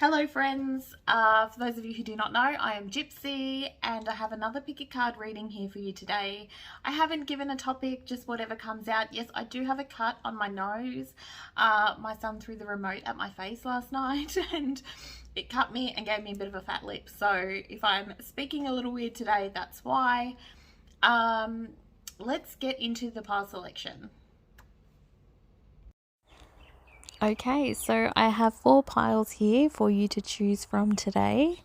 Hello friends, for those of you who do not know, I am Gypsy and I have another pick a card reading here for you today. I haven't given a topic, just whatever comes out. Yes, I do have a cut on my nose. My son threw the remote at my face last night and it cut me and gave me a bit of a fat lip. So if I'm speaking a little weird today, that's why. Let's get into the pile selection. Okay, so I have 4 piles here for you to choose from today.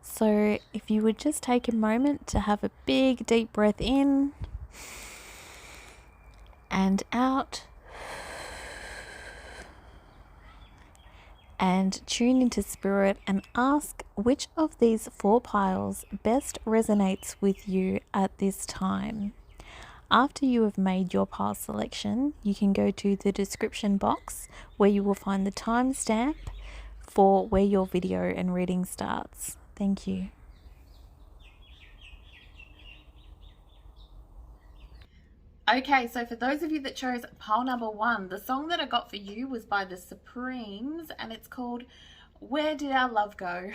So if you would just take a moment to have a big deep breath in and out, and tune into spirit and ask which of these 4 piles best resonates with you at this time. After you have made your pile selection, you can go to the description box where you will find the timestamp for where your video and reading starts. Thank you. Okay, so for those of you that chose pile number 1, the song that I got for you was by the Supremes and it's called Where Did Our Love Go?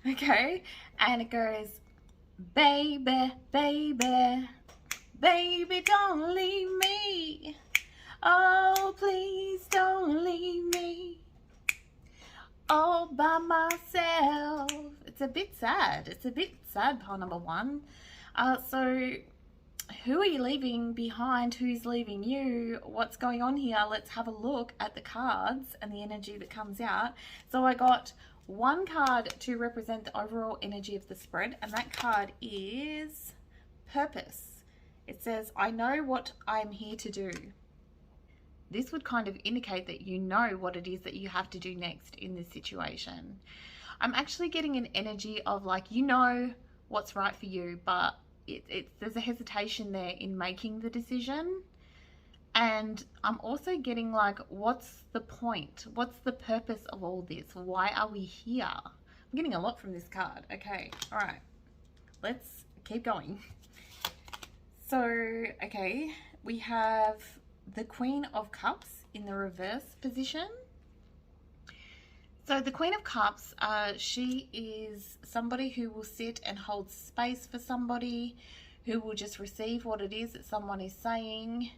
Okay, and it goes, baby, baby, baby, don't leave me. Oh, please don't leave me all by myself. It's a bit sad. It's a bit sad, pile number 1. So who are you leaving behind? Who's leaving you? What's going on here? Let's have a look at the cards and the energy that comes out. So I got one card to represent the overall energy of the spread, and that card is purpose. It says, I know what I'm here to do. This would kind of indicate that you know what it is that you have to do next in this situation. I'm actually getting an energy of like, you know what's right for you, but there's a hesitation there in making the decision. And I'm also getting like, what's the point? What's the purpose of all this? Why are we here? I'm getting a lot from this card. Okay, all right, let's keep going. So, okay, we have the Queen of Cups in the reverse position. So the Queen of Cups, she is somebody who will sit and hold space for somebody, who will just receive what it is that someone is saying.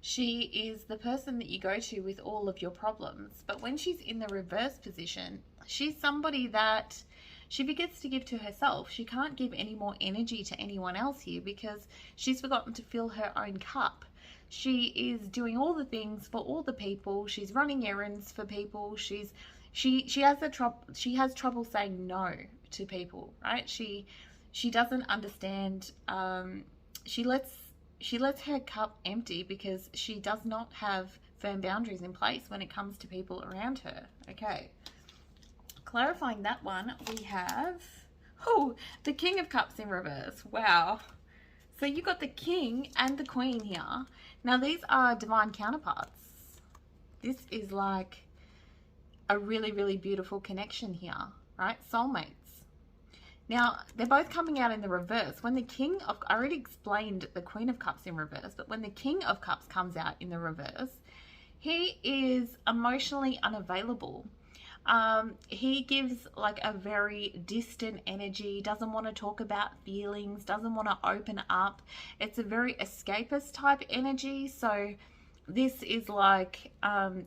She is the person that you go to with all of your problems. But when she's in the reverse position, she's somebody that she forgets to give to herself. She can't give any more energy to anyone else here because she's forgotten to fill her own cup. She is doing all the things for all the people. She's running errands for people. She has trouble saying no to people, right? She doesn't understand. She lets her cup empty because she does not have firm boundaries in place when it comes to people around her. Okay. Clarifying that one, we have the King of Cups in reverse. Wow. So you got the King and the Queen here. Now these are divine counterparts. This is like a really, really beautiful connection here, right? Soulmates. Now, they're both coming out in the reverse. When the I already explained the Queen of Cups in reverse, but when the King of Cups comes out in the reverse, he is emotionally unavailable. He gives like a very distant energy, doesn't want to talk about feelings, doesn't want to open up. It's a very escapist type energy. So this is like,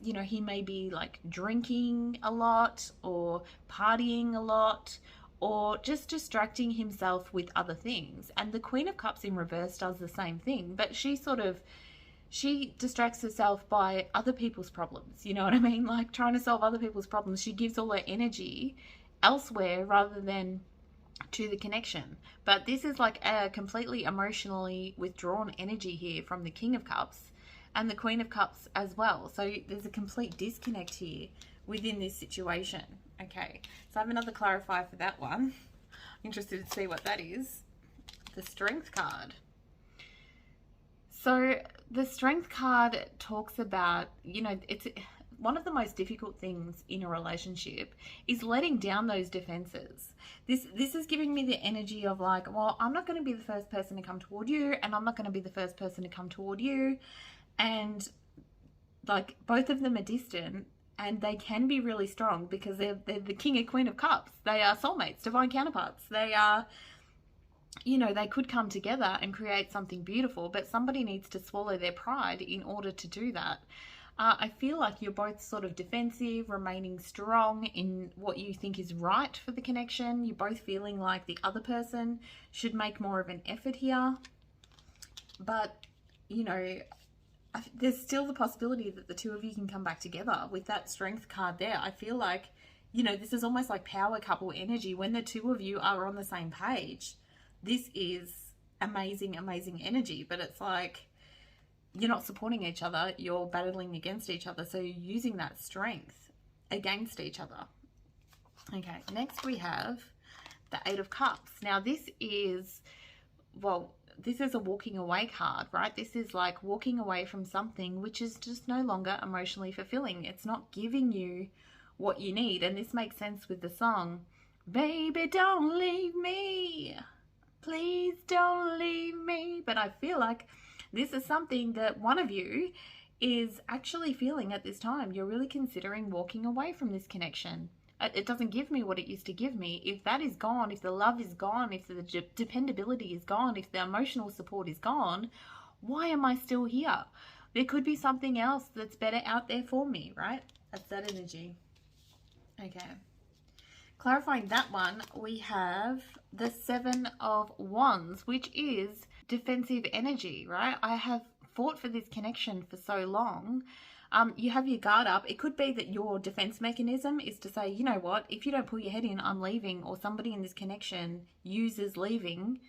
he may be like drinking a lot or partying a lot or just distracting himself with other things. And the Queen of Cups in reverse does the same thing, but she distracts herself by other people's problems. You know what I mean? Like trying to solve other people's problems. She gives all her energy elsewhere rather than to the connection. But this is like a completely emotionally withdrawn energy here from the King of Cups and the Queen of Cups as well. So there's a complete disconnect here within this situation. Okay, so I have another clarifier for that one. Interested to see what that is. The Strength card. So the Strength card talks about, it's one of the most difficult things in a relationship is letting down those defenses. This is giving me the energy of like, well, I'm not going to be the first person to come toward you, and I'm not going to be the first person to come toward you. And like both of them are distant. and they can be really strong because they're the king and queen of cups. They are soulmates, divine counterparts. They are, you know, they could come together and create something beautiful, but somebody needs to swallow their pride in order to do that. I feel like you're both sort of defensive, remaining strong in what you think is right for the connection. You're both feeling like the other person should make more of an effort here. But, you know, there's still the possibility that the two of you can come back together with that strength card there. I feel like, you know, this is almost like power couple energy. When the two of you are on the same page, this is amazing, amazing energy. But it's like, you're not supporting each other, you're battling against each other. So you're using that strength against each other. Okay, next we have the Eight of Cups. Now this is, well, this is a walking away card, right? This is like walking away from something which is just no longer emotionally fulfilling. It's not giving you what you need. And this makes sense with the song, Baby, don't leave me. Please don't leave me. But I feel like this is something that one of you is actually feeling at this time. You're really considering walking away from this connection. It doesn't give me what it used to give me. If that is gone, if the love is gone, if the dependability is gone, if the emotional support is gone, why am I still here? There could be something else that's better out there for me, right? That's that energy. Okay. Clarifying that one, we have the Seven of Wands, which is defensive energy, right? I have fought for this connection for so long. You have your guard up. It could be that your defense mechanism is to say, you know what, if you don't pull your head in, I'm leaving, or somebody in this connection uses leaving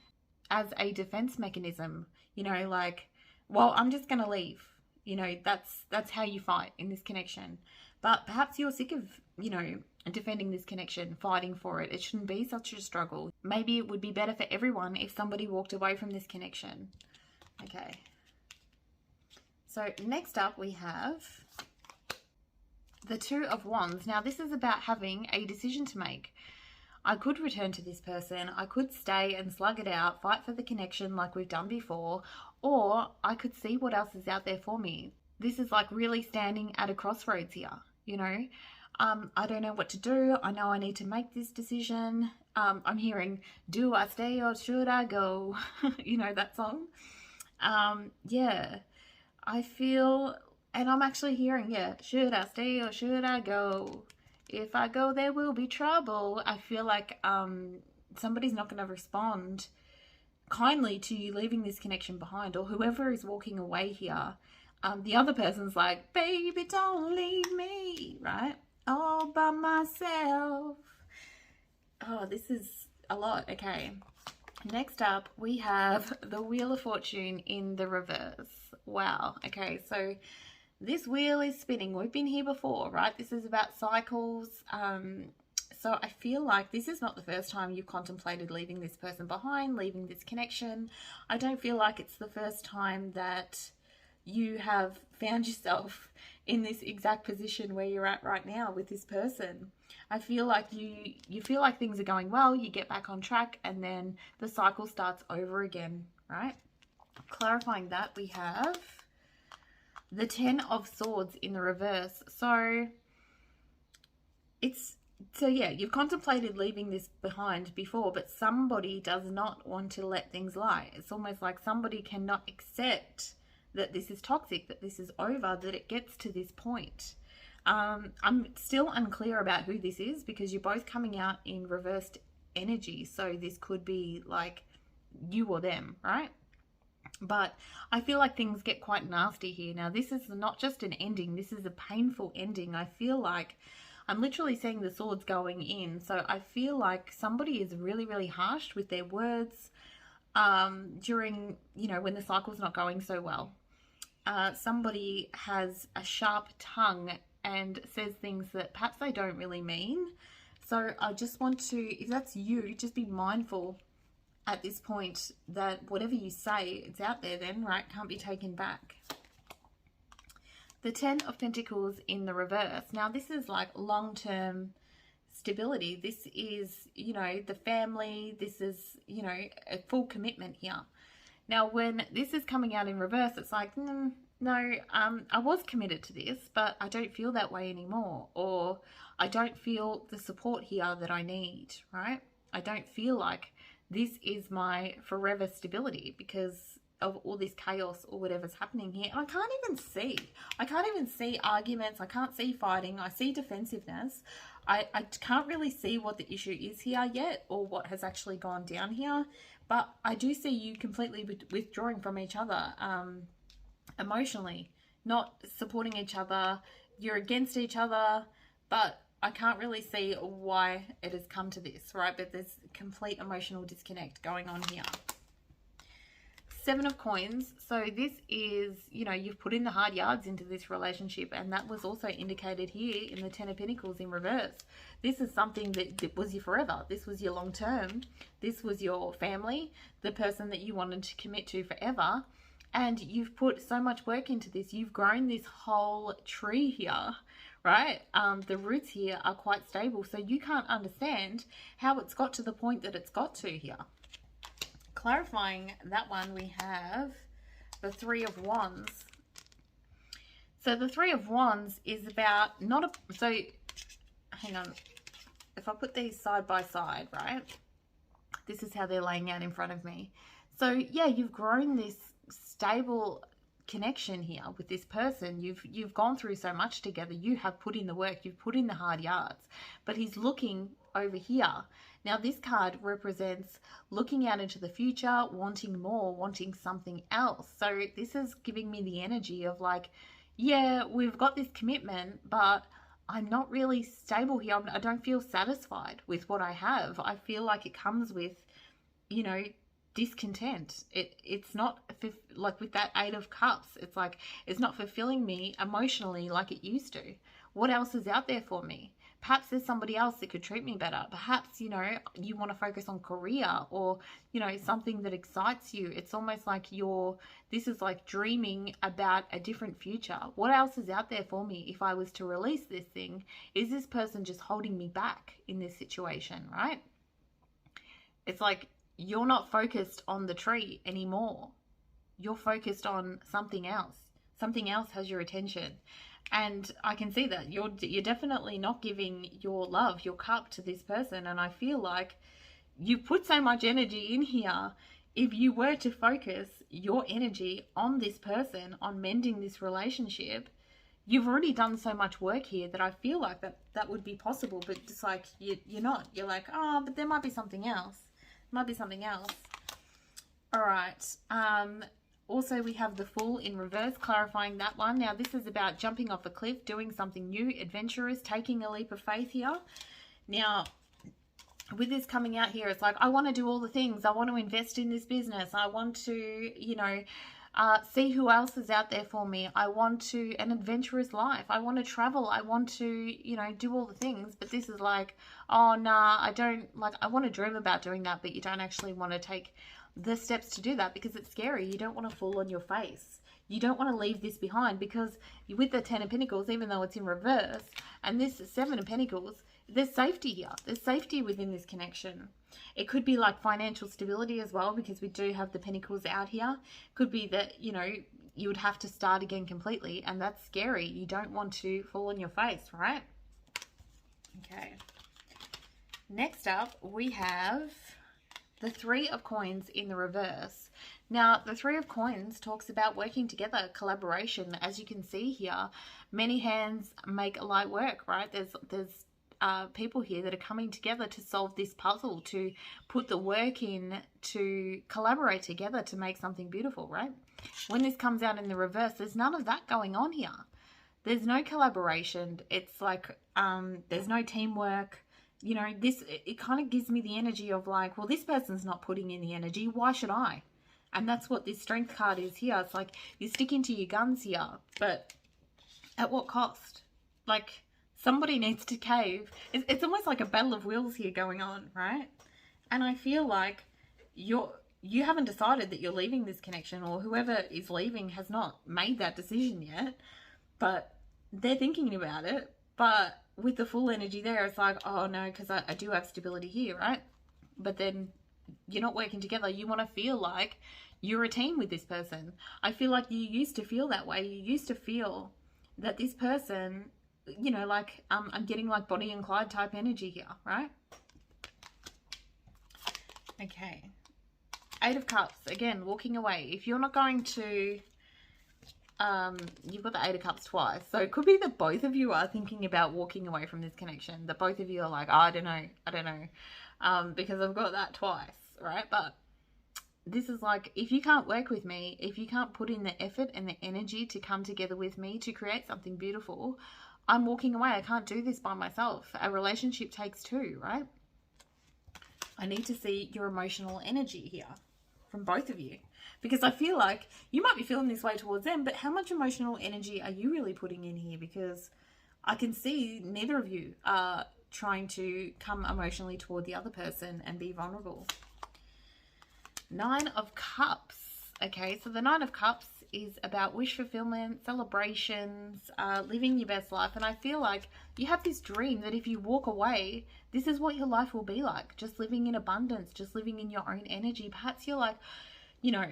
as a defense mechanism. You know, like, well, I'm just going to leave. You know, that's how you fight in this connection. But perhaps you're sick of, you know, defending this connection, fighting for it. It shouldn't be such a struggle. Maybe it would be better for everyone if somebody walked away from this connection. Okay. So next up we have the Two of Wands. Now this is about having a decision to make. I could return to this person. I could stay and slug it out, fight for the connection like we've done before, or I could see what else is out there for me. This is like really standing at a crossroads here, you know. I don't know what to do. I know I need to make this decision. I'm hearing, do I stay or should I go? You know, that song. Yeah, I feel, and I'm actually hearing, yeah, should I stay or should I go? If I go, there will be trouble. I feel like somebody's not going to respond kindly to you leaving this connection behind, or whoever is walking away here. The other person's like, baby, don't leave me, right? All by myself. Oh, this is a lot. Okay. Next up, we have the Wheel of Fortune in the reverse. Wow. Okay, so this wheel is spinning. We've been here before, right? This is about cycles. So I feel like this is not the first time you've contemplated leaving this person behind, leaving this connection. I don't feel like it's the first time that you have found yourself in this exact position where you're at right now with this person. I feel like you feel like things are going well, you get back on track, and then the cycle starts over again, right? Clarifying that, we have the Ten of Swords in the reverse. So yeah, you've contemplated leaving this behind before, but somebody does not want to let things lie. It's almost like somebody cannot accept that this is toxic, that this is over, that it gets to this point. I'm still unclear about who this is because you're both coming out in reversed energy. So this could be like you or them, right? But I feel like things get quite nasty here. Now, this is not just an ending. This is a painful ending. I feel like I'm literally seeing the swords going in. So I feel like somebody is really, really harsh with their words during, you know, when the cycle's not going so well. Somebody has a sharp tongue and says things that perhaps they don't really mean. So I just want to, if that's you, just be mindful at this point that whatever you say, it's out there then, right? Can't be taken back. The Ten of Pentacles in the reverse. Now this is like long-term stability. This is, you know, the family. This is, you know, a full commitment here. Now, when this is coming out in reverse, it's like, no, I was committed to this, but I don't feel that way anymore. Or I don't feel the support here that I need, right? I don't feel like this is my forever stability because of all this chaos or whatever's happening here. And I can't even see arguments. I can't see fighting. I see defensiveness. I can't really see what the issue is here yet or what has actually gone down here. But I do see you completely withdrawing from each other emotionally, not supporting each other. You're against each other, but I can't really see why it has come to this, right? But there's complete emotional disconnect going on here. Seven of Coins. So this is, you know, you've put in the hard yards into this relationship, and that was also indicated here in the Ten of Pentacles in reverse. This is something that was your forever. This was your long term. This was your family, the person that you wanted to commit to forever. And you've put so much work into this. You've grown this whole tree here, right? The roots here are quite stable. So you can't understand how it's got to the point that it's got to here. Clarifying that one, we have the Three of Wands. So the Three of Wands is about so hang on. If I put these side by side, right? This is how they're laying out in front of me. So yeah, you've grown this stable connection here with this person. You've gone through so much together. You have put in the work. You've put in the hard yards. But he's looking over here. Now this card represents looking out into the future, wanting more, wanting something else. So this is giving me the energy of like, yeah, we've got this commitment, but I'm not really stable here. I don't feel satisfied with what I have. I feel like it comes with, you know, discontent. It's not like with that Eight of Cups. It's like it's not fulfilling me emotionally like it used to. What else is out there for me? Perhaps there's somebody else that could treat me better. Perhaps, you know, you want to focus on career or, you know, something that excites you. It's almost like this is like dreaming about a different future. What else is out there for me if I was to release this thing? Is this person just holding me back in this situation, right? It's like you're not focused on the tree anymore. You're focused on something else. Something else has your attention. And I can see that you're definitely not giving your love, your cup to this person. And I feel like you put so much energy in here. If you were to focus your energy on this person, on mending this relationship, you've already done so much work here that I feel like that would be possible. But just like you're not. You're like, oh, but there might be something else. Might be something else. All right. Also, we have the Fool in reverse, clarifying that one. Now, this is about jumping off a cliff, doing something new, adventurous, taking a leap of faith here. Now, with this coming out here, it's like, I want to do all the things. I want to invest in this business. I want to, you know, see who else is out there for me. I want an adventurous life. I want to travel. I want to, you know, do all the things. But this is like, oh, nah, I don't, like, I want to dream about doing that, but you don't actually want to take the steps to do that because it's scary. You don't want to fall on your face. You don't want to leave this behind because with the Ten of Pentacles, even though it's in reverse, and this Seven of Pentacles, there's safety here. There's safety within this connection. It could be like financial stability as well because we do have the Pentacles out here. Could be that, you know, you would have to start again completely, and that's scary. You don't want to fall on your face, right? Okay. Next up, we have the Three of Coins in the reverse. Now, the Three of Coins talks about working together, collaboration. As you can see here, many hands make light work, right? There's people here that are coming together to solve this puzzle, to put the work in, to collaborate together to make something beautiful, right? When this comes out in the reverse, there's none of that going on here. There's no collaboration. It's like there's no teamwork. You know, it kind of gives me the energy of like, well, this person's not putting in the energy. Why should I? And that's what this Strength card is here. It's like you're sticking to your guns here, but at what cost? Like somebody needs to cave. It's almost like a battle of wills here going on, right? And I feel like you haven't decided that you're leaving this connection, or whoever is leaving has not made that decision yet, but they're thinking about it. But with the full energy there, it's like, oh no, because I do have stability here, right? But then you're not working together. You want to feel like you're a team with this person. I feel like you used to feel that way. You used to feel that this person, you know, like I'm getting like Bonnie and Clyde type energy here, right? Okay. 8 of Cups, again, walking away. If you're not going to, you've got the 8 of Cups twice. So it could be that both of you are thinking about walking away from this connection. That both of you are like, oh, I don't know. Because I've got that twice, right? But this is like, if you can't work with me, if you can't put in the effort and the energy to come together with me to create something beautiful, I'm walking away. I can't do this by myself. A relationship takes two, right? I need to see your emotional energy here from both of you, because I feel like you might be feeling this way towards them, but how much emotional energy are you really putting in here? Because I can see neither of you are trying to come emotionally toward the other person and be vulnerable. 9 of Cups. Okay, so the 9 of Cups is about wish fulfillment, celebrations, living your best life. And I feel like you have this dream that if you walk away, this is what your life will be like. Just living in abundance, just living in your own energy. Perhaps you're like, you know,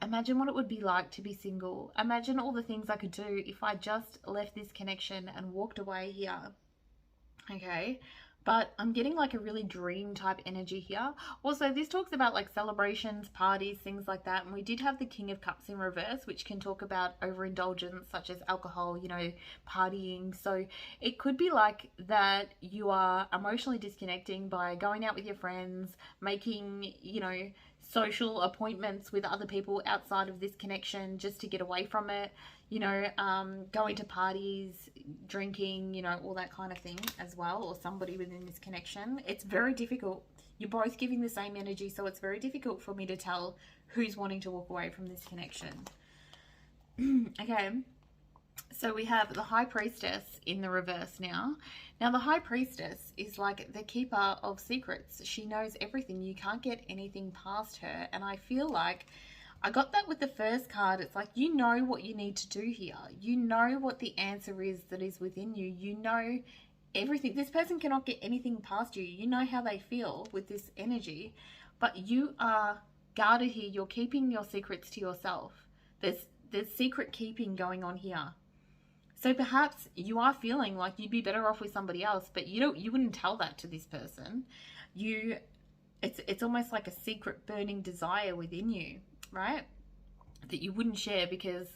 imagine what it would be like to be single. Imagine all the things I could do if I just left this connection and walked away here. Okay. But I'm getting like a really dream type energy here. Also, this talks about like celebrations, parties, things like that. And we did have the King of Cups in reverse, which can talk about overindulgence, such as alcohol, you know, partying. So it could be like that you are emotionally disconnecting by going out with your friends, making, you know, social appointments with other people outside of this connection just to get away from it. You know, going to parties, drinking, you know, all that kind of thing as well, or somebody within this connection. It's very difficult. You're both giving the same energy, so it's very difficult for me to tell who's wanting to walk away from this connection. Okay, so we have the High Priestess in the reverse now. Now, the High Priestess is like the keeper of secrets. She knows everything. You can't get anything past her, and I feel like I got that with the first card. It's like, you know what you need to do here. You know what the answer is that is within you. You know everything. This person cannot get anything past you. You know how they feel with this energy, but you are guarded here. You're keeping your secrets to yourself. There's secret keeping going on here. So perhaps you are feeling like you'd be better off with somebody else, but you wouldn't tell that to this person. It's almost like a secret burning desire within you, right? That you wouldn't share, because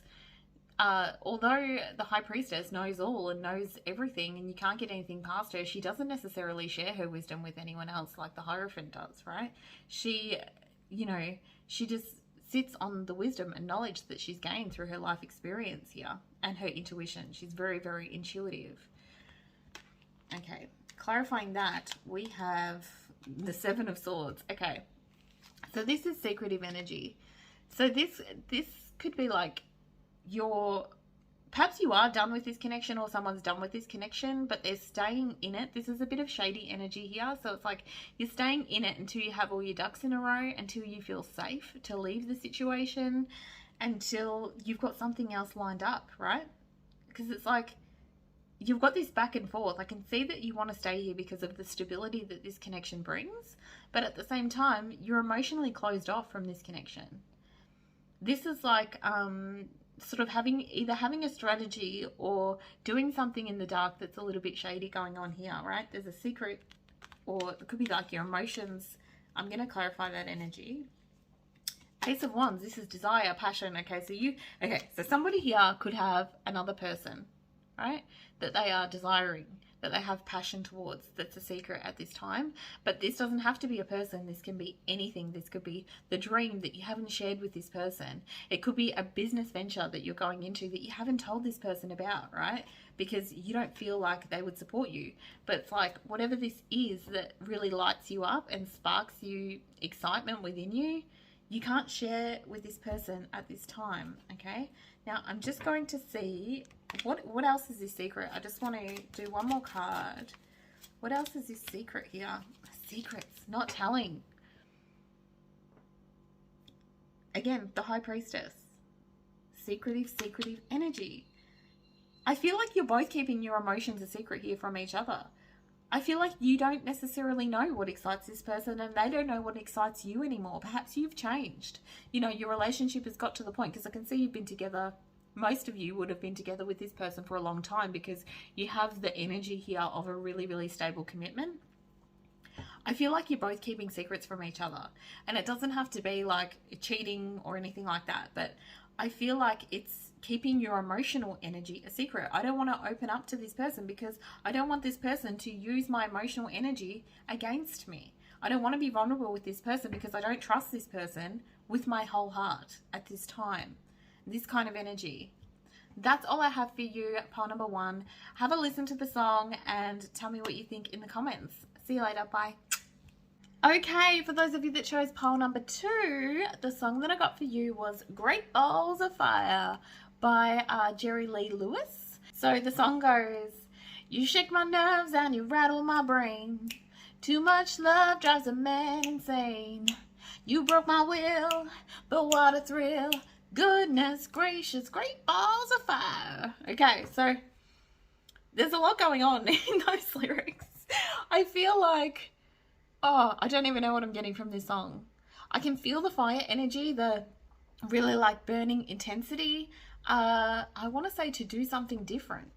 although the High Priestess knows all and knows everything and you can't get anything past her, she doesn't necessarily share her wisdom with anyone else like the Hierophant does, right? She, you know, she just sits on the wisdom and knowledge that she's gained through her life experience here and her intuition. She's very, very intuitive. Okay, clarifying that, we have the 7 of Swords. Okay, so this is secretive energy. So this could be like perhaps you are done with this connection, or someone's done with this connection, but they're staying in it. This is a bit of shady energy here. So it's like you're staying in it until you have all your ducks in a row, until you feel safe to leave the situation, until you've got something else lined up, right? Because it's like you've got this back and forth. I can see that you want to stay here because of the stability that this connection brings, but at the same time, you're emotionally closed off from this connection. This is like sort of either having a strategy or doing something in the dark that's a little bit shady going on here, right? There's a secret, or it could be like your emotions. I'm going to clarify that energy. Ace of Wands, this is desire, passion. Okay, so somebody here could have another person, right, that they are desiring, that they have passion towards, that's a secret at this time. But this doesn't have to be a person. This can be anything. This could be the dream that you haven't shared with this person. It could be a business venture that you're going into that you haven't told this person about, right? Because you don't feel like they would support you. But it's like whatever this is that really lights you up and sparks you excitement within you, you can't share with this person at this time, okay? Now, I'm just going to see what else is this secret. I just want to do one more card. What else is this secret here? Secrets, not telling. Again, the High Priestess. Secretive energy. I feel like you're both keeping your emotions a secret here from each other. I feel like you don't necessarily know what excites this person, and they don't know what excites you anymore. Perhaps you've changed. You know, your relationship has got to the point, because I can see you've been together, most of you would have been together with this person for a long time, because you have the energy here of a really, really stable commitment. I feel like you're both keeping secrets from each other, and it doesn't have to be like cheating or anything like that, but I feel like it's keeping your emotional energy a secret. I don't want to open up to this person because I don't want this person to use my emotional energy against me. I don't want to be vulnerable with this person because I don't trust this person with my whole heart at this time. This kind of energy. That's all I have for you, pile number 1. Have a listen to the song and tell me what you think in the comments. See you later. Bye. Okay, for those of you that chose pile number 2, the song that I got for you was Great Balls of Fire by Jerry Lee Lewis. So the song goes, you shake my nerves and you rattle my brain. Too much love drives a man insane. You broke my will, but what a thrill. Goodness gracious, great balls of fire. Okay, so there's a lot going on in those lyrics. I feel like, I don't even know what I'm getting from this song. I can feel the fire energy, the really like burning intensity. I want to say to do something different.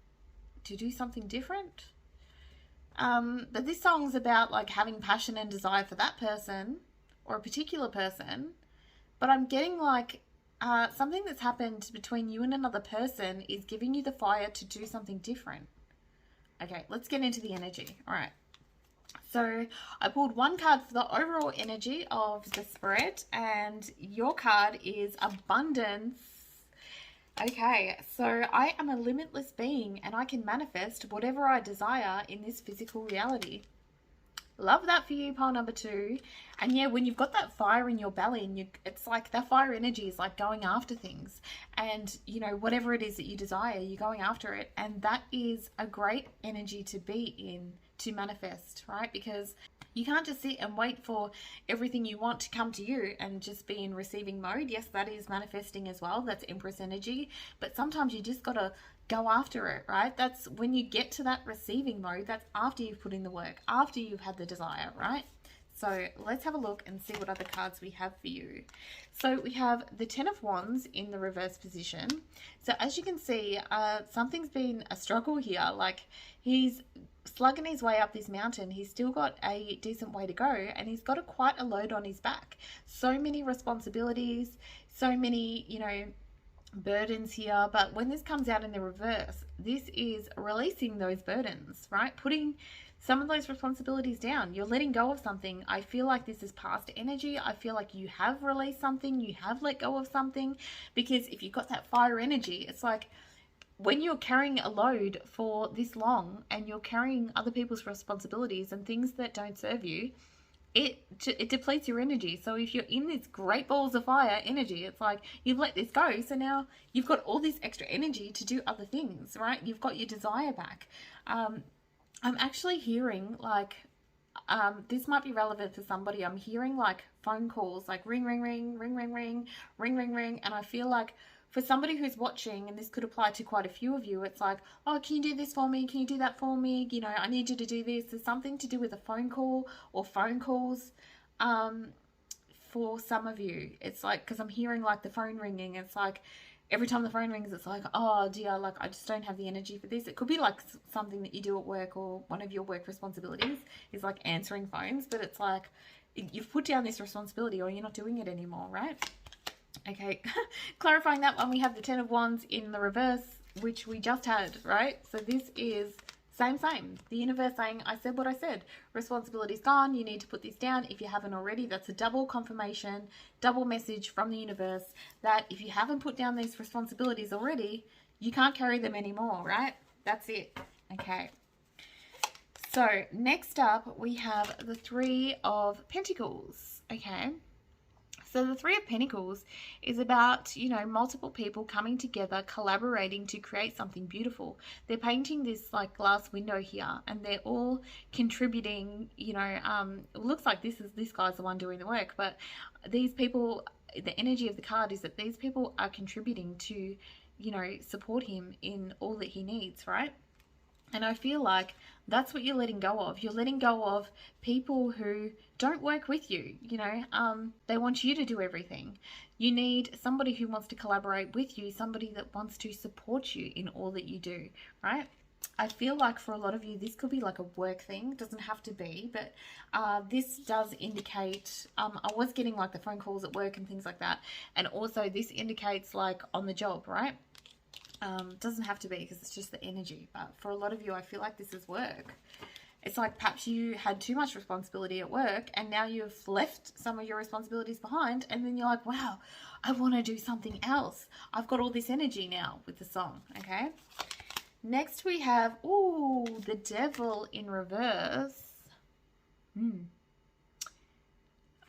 To do something different. But this song's about like having passion and desire for that person or a particular person. But I'm getting like something that's happened between you and another person is giving you the fire to do something different. Okay, let's get into the energy. All right. So I pulled one card for the overall energy of the spread, and your card is abundance. Okay, so I am a limitless being and I can manifest whatever I desire in this physical reality. Love that for you, pile number 2. And yeah, when you've got that fire in your belly and it's like that fire energy is like going after things, and you know, whatever it is that you desire, you're going after it. And that is a great energy to be in to manifest, right? Because you can't just sit and wait for everything you want to come to you and just be in receiving mode. Yes, that is manifesting as well. That's Empress energy. But sometimes you just got to go after it, right? That's when you get to that receiving mode. That's after you've put in the work, after you've had the desire, right? So let's have a look and see what other cards we have for you. So we have the 10 of Wands in the reverse position. So as you can see, something's been a struggle here. Like he's slugging his way up this mountain. He's still got a decent way to go, and he's got quite a load on his back. So many responsibilities, so many, you know, burdens here. But when this comes out in the reverse, this is releasing those burdens, right? Putting some of those responsibilities down. You're letting go of something. I feel like this is past energy. I feel like you have released something. You have let go of something, because if you've got that fire energy, it's like when you're carrying a load for this long and you're carrying other people's responsibilities and things that don't serve you, it depletes your energy. So if you're in this great balls of fire energy, it's like you've let this go. So now you've got all this extra energy to do other things, right? You've got your desire back. I'm actually hearing like, this might be relevant for somebody. I'm hearing like phone calls, like ring, ring, ring, ring, ring, ring, ring, ring, ring. And I feel like for somebody who's watching, and this could apply to quite a few of you, it's like, oh, can you do this for me? Can you do that for me? You know, I need you to do this. There's something to do with a phone call or phone calls for some of you. It's like, because I'm hearing like the phone ringing. It's like every time the phone rings, it's like, oh dear, like I just don't have the energy for this. It could be like something that you do at work, or one of your work responsibilities is like answering phones, but it's like you've put down this responsibility or you're not doing it anymore, right? Okay, clarifying that one, we have the 10 of Wands in the reverse, which we just had, right? So this is same. The universe saying, I said what I said. Responsibility's gone. You need to put this down. If you haven't already, that's a double confirmation, double message from the universe that if you haven't put down these responsibilities already, you can't carry them anymore, right? That's it. Okay. So next up, we have the 3 of Pentacles. Okay. So the 3 of Pentacles is about, you know, multiple people coming together, collaborating to create something beautiful. They're painting this like glass window here, and they're all contributing, you know, it looks like this guy's the one doing the work, but these people, the energy of the card is that these people are contributing to, you know, support him in all that he needs, right? And I feel like That's what you're letting go of. You're letting go of people who don't work with you. They want you to do everything. You need somebody who wants to collaborate with you, somebody that wants to support you in all that you do, right? I feel like for a lot of you, this could be like a work thing. It doesn't have to be, but this does indicate, I was getting like the phone calls at work and things like that. And also this indicates like on the job, right? Doesn't have to be, because it's just the energy. But for a lot of you, I feel like this is work. It's like perhaps you had too much responsibility at work and now you've left some of your responsibilities behind, and then you're like, wow, I want to do something else. I've got all this energy now with the song, okay? Next we have, ooh, the Devil in reverse.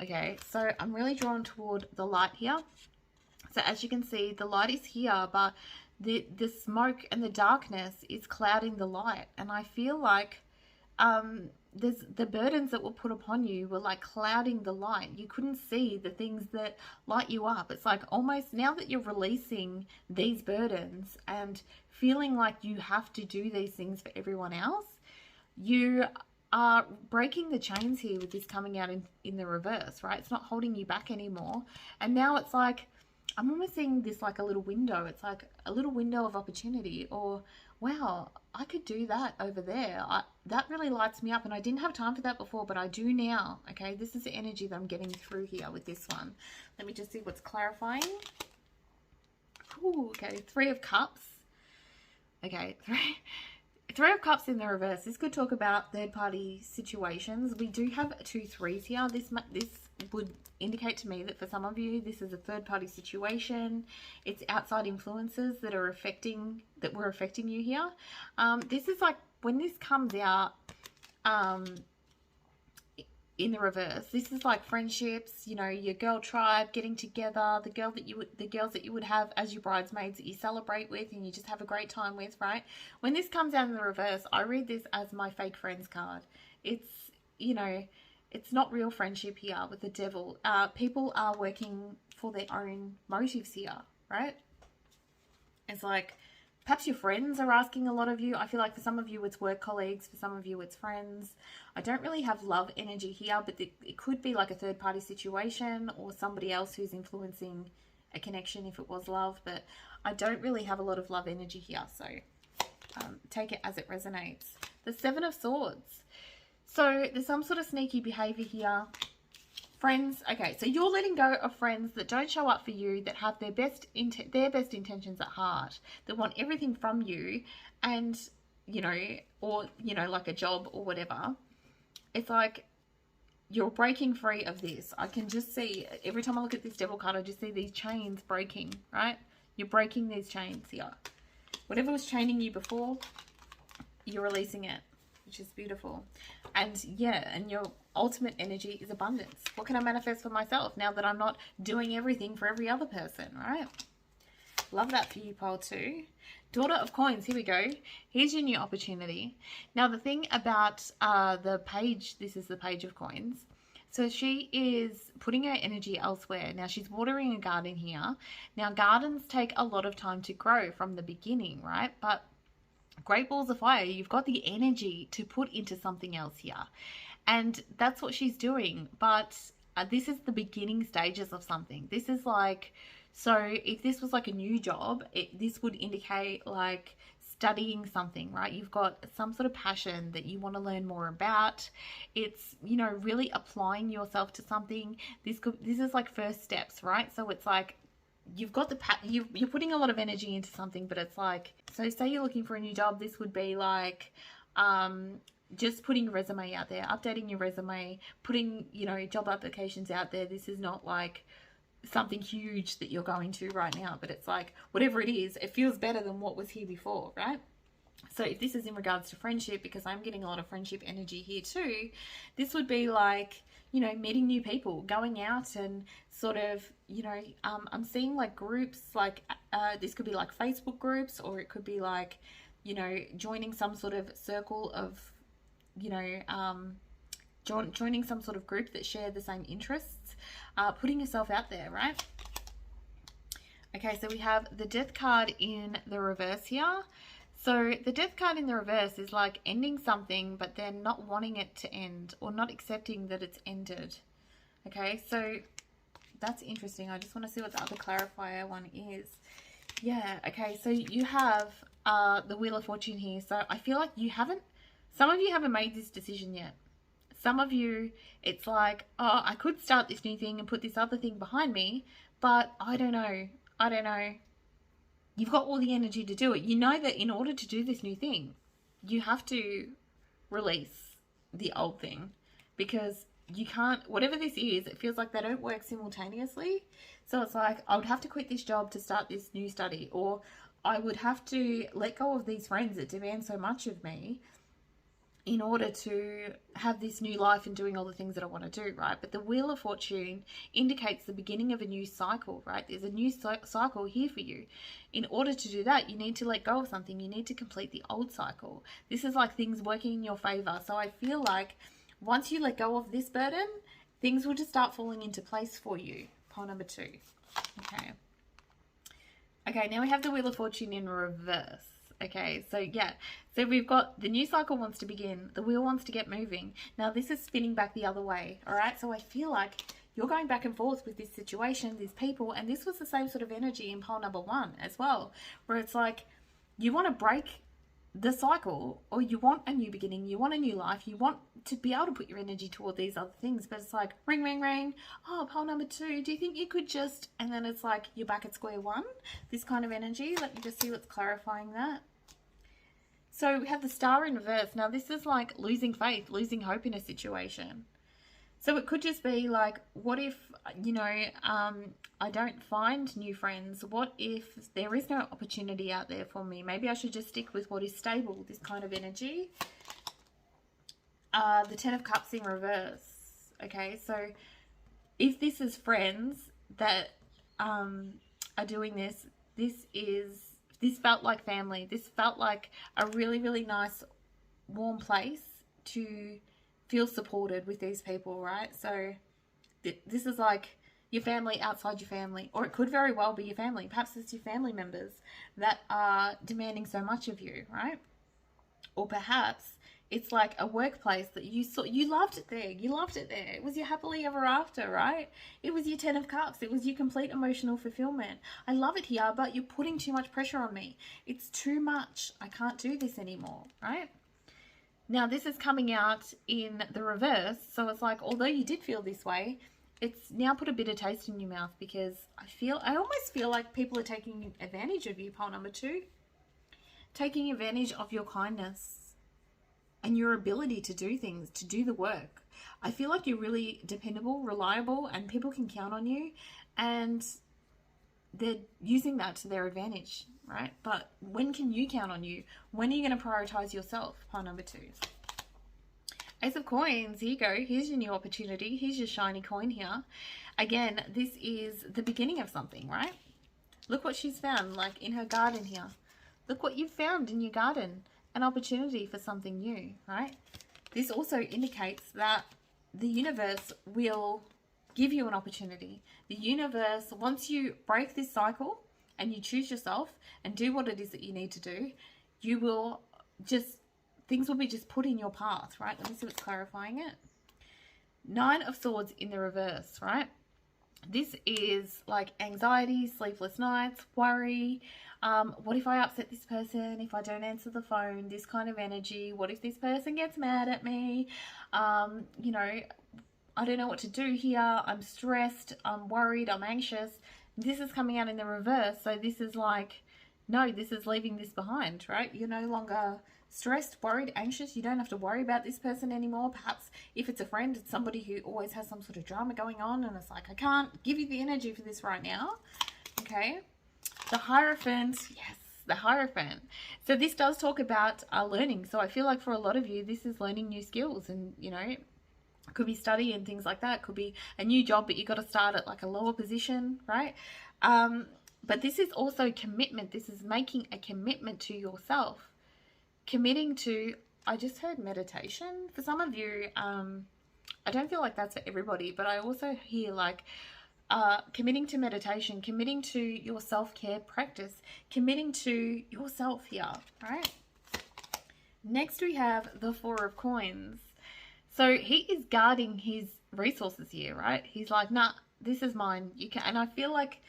Okay, so I'm really drawn toward the light here. So as you can see, the light is here, but the smoke and the darkness is clouding the light. And I feel like there's the burdens that were put upon you were like clouding the light. You couldn't see the things that light you up. It's like almost now that you're releasing these burdens and feeling like you have to do these things for everyone else, you are breaking the chains here with this coming out in the reverse, right? It's not holding you back anymore. And now it's like, I'm almost seeing this like a little window. It's like a little window of opportunity, or wow, I could do that over there. That really lights me up, and I didn't have time for that before, but I do now. Okay, this is the energy that I'm getting through here with this one. Let me just see what's clarifying. Ooh, okay, 3 of Cups. Okay, Three of Cups in the reverse. This could talk about third-party situations. We do have 2 3s here. This would indicate to me that for some of you, this is a third-party situation. It's outside influences that were affecting you here. This is like when this comes out in the reverse. This is like friendships, you know, your girl tribe getting together, the girls that you would have as your bridesmaids that you celebrate with and you just have a great time with, right? When this comes out in the reverse, I read this as my fake friends card. It's, you know, it's not real friendship here with the Devil. People are working for their own motives here, right? It's like perhaps your friends are asking a lot of you. I feel like for some of you it's work colleagues, for some of you it's friends. I don't really have love energy here, but it could be like a third-party situation or somebody else who's influencing a connection if it was love, but I don't really have a lot of love energy here, so take it as it resonates. The 7 of Swords. So there's some sort of sneaky behavior here. Friends, okay, so you're letting go of friends that don't show up for you, that have their best intentions at heart, that want everything from you, and, you know, or, you know, like a job or whatever. It's like you're breaking free of this. I can just see, every time I look at this Devil card, I just see these chains breaking, right? You're breaking these chains here. Whatever was chaining you before, you're releasing it, which is beautiful. And yeah, and your ultimate energy is abundance. What can I manifest for myself now that I'm not doing everything for every other person, right? Love that for you, pile 2. Daughter of Coins, here we go. Here's your new opportunity. Now, the thing about the page, this is the Page of Coins. So she is putting her energy elsewhere. Now, she's watering a garden here. Now, gardens take a lot of time to grow from the beginning, right? But Great Balls of Fire, you've got the energy to put into something else here. And that's what she's doing. But this is the beginning stages of something. This is like, so if this was like a new job, this would indicate like studying something, right? You've got some sort of passion that you want to learn more about. It's, you know, really applying yourself to something. This is like first steps, right? So it's like, you've got you're putting a lot of energy into something, but it's like, so say you're looking for a new job, this would be like just putting your resume out there, updating your resume, putting, you know, job applications out there. This is not like something huge that you're going to right now, but it's like whatever it is, it feels better than what was here before, right? So if this is in regards to friendship, because I'm getting a lot of friendship energy here too, this would be like, you know, meeting new people, going out and sort of, you know, I'm seeing like groups, like this could be like Facebook groups, or it could be like, you know, joining some sort of circle of, you know, joining some sort of group that share the same interests, putting yourself out there, right? Okay, so we have the Death card in the reverse here. So the death card in the reverse is like ending something, but then not wanting it to end or not accepting that it's ended. Okay, so that's interesting. I just want to see what the other clarifier one is. Yeah, okay, so you have the Wheel of Fortune here. So I feel like some of you haven't made this decision yet. Some of you, it's like, oh, I could start this new thing and put this other thing behind me, but I don't know. You've got all the energy to do it. You know that in order to do this new thing, you have to release the old thing, because you can't, whatever this is, it feels like they don't work simultaneously. So it's like, I would have to quit this job to start this new study, or I would have to let go of these friends that demand so much of me in order to have this new life and doing all the things that I want to do, right? But the Wheel of Fortune indicates the beginning of a new cycle, right? There's a new cycle here for you. In order to do that, you need to let go of something. You need to complete the old cycle. This is like things working in your favor. So I feel like once you let go of this burden, things will just start falling into place for you. Pile number 2. Okay. Okay, now we have the Wheel of Fortune in reverse. Okay, so yeah, so we've got the new cycle wants to begin. The wheel wants to get moving. Now this is spinning back the other way, all right? So I feel like you're going back and forth with this situation, these people, and this was the same sort of energy in pile number 1 as well, where it's like you want to break the cycle, or you want a new beginning, you want a new life, you want to be able to put your energy toward these other things, but it's like ring, ring, ring. Oh, pile number 2, do you think you could just, and then it's like you're back at square one, this kind of energy. Let me just see what's clarifying that. So we have the Star in reverse. Now this is like losing faith, losing hope in a situation. So it could just be like, what if, you know, I don't find new friends? What if there is no opportunity out there for me? Maybe I should just stick with what is stable, this kind of energy. The Ten of Cups in reverse. Okay, so if this is friends that are doing this, this felt like family. This felt like a really, really nice, warm place to feel supported with these people, right? So this is like your family outside your family, or it could very well be your family. Perhaps it's your family members that are demanding so much of you, right? Or perhaps it's like a workplace that you loved it there. You loved it there. It was your happily ever after, right? It was your 10 of Cups. It was your complete emotional fulfillment. I love it here, but you're putting too much pressure on me. It's too much. I can't do this anymore, right? Now, this is coming out in the reverse. So it's like, although you did feel this way, it's now put a bitter taste in your mouth, because I almost feel like people are taking advantage of you, pile number 2. Taking advantage of your kindness and your ability to do things, to do the work. I feel like you're really dependable, reliable, and people can count on you, and they're using that to their advantage, right? But when can you count on you? When are you going to prioritize yourself? Pile number 2. Ace of Coins, here you go. Here's your new opportunity. Here's your shiny coin here. Again, this is the beginning of something, right? Look what she's found, like in her garden here. Look what you've found in your garden. An opportunity for something new, right? This also indicates that the universe will give you an opportunity. The universe, once you break this cycle and you choose yourself and do what it is that you need to do, you will just, things will be just put in your path, right? Let me see what's clarifying it. 9 of Swords in the reverse, right? This is like anxiety, sleepless nights, worry. What if I upset this person? If I don't answer the phone? This kind of energy. What if this person gets mad at me? You know, I don't know what to do here. I'm stressed. I'm worried. I'm anxious. This is coming out in the reverse. So this is like, no, this is leaving this behind, right? You're no longer stressed, worried, anxious. You don't have to worry about this person anymore. Perhaps if it's a friend, it's somebody who always has some sort of drama going on, and it's like, I can't give you the energy for this right now. Okay. The Hierophant, yes, the Hierophant. So this does talk about learning. So I feel like for a lot of you, this is learning new skills, and, you know, it could be study and things like that. It could be a new job, but you got to start at like a lower position, right? But this is also commitment. This is making a commitment to yourself. Committing to, I just heard meditation. For some of you, I don't feel like that's for everybody, but I also hear like committing to meditation, committing to your self-care practice, committing to yourself here, right? Next we have the Four of Coins. So he is guarding his resources here, right? He's like, nah, this is mine. You can, and I feel like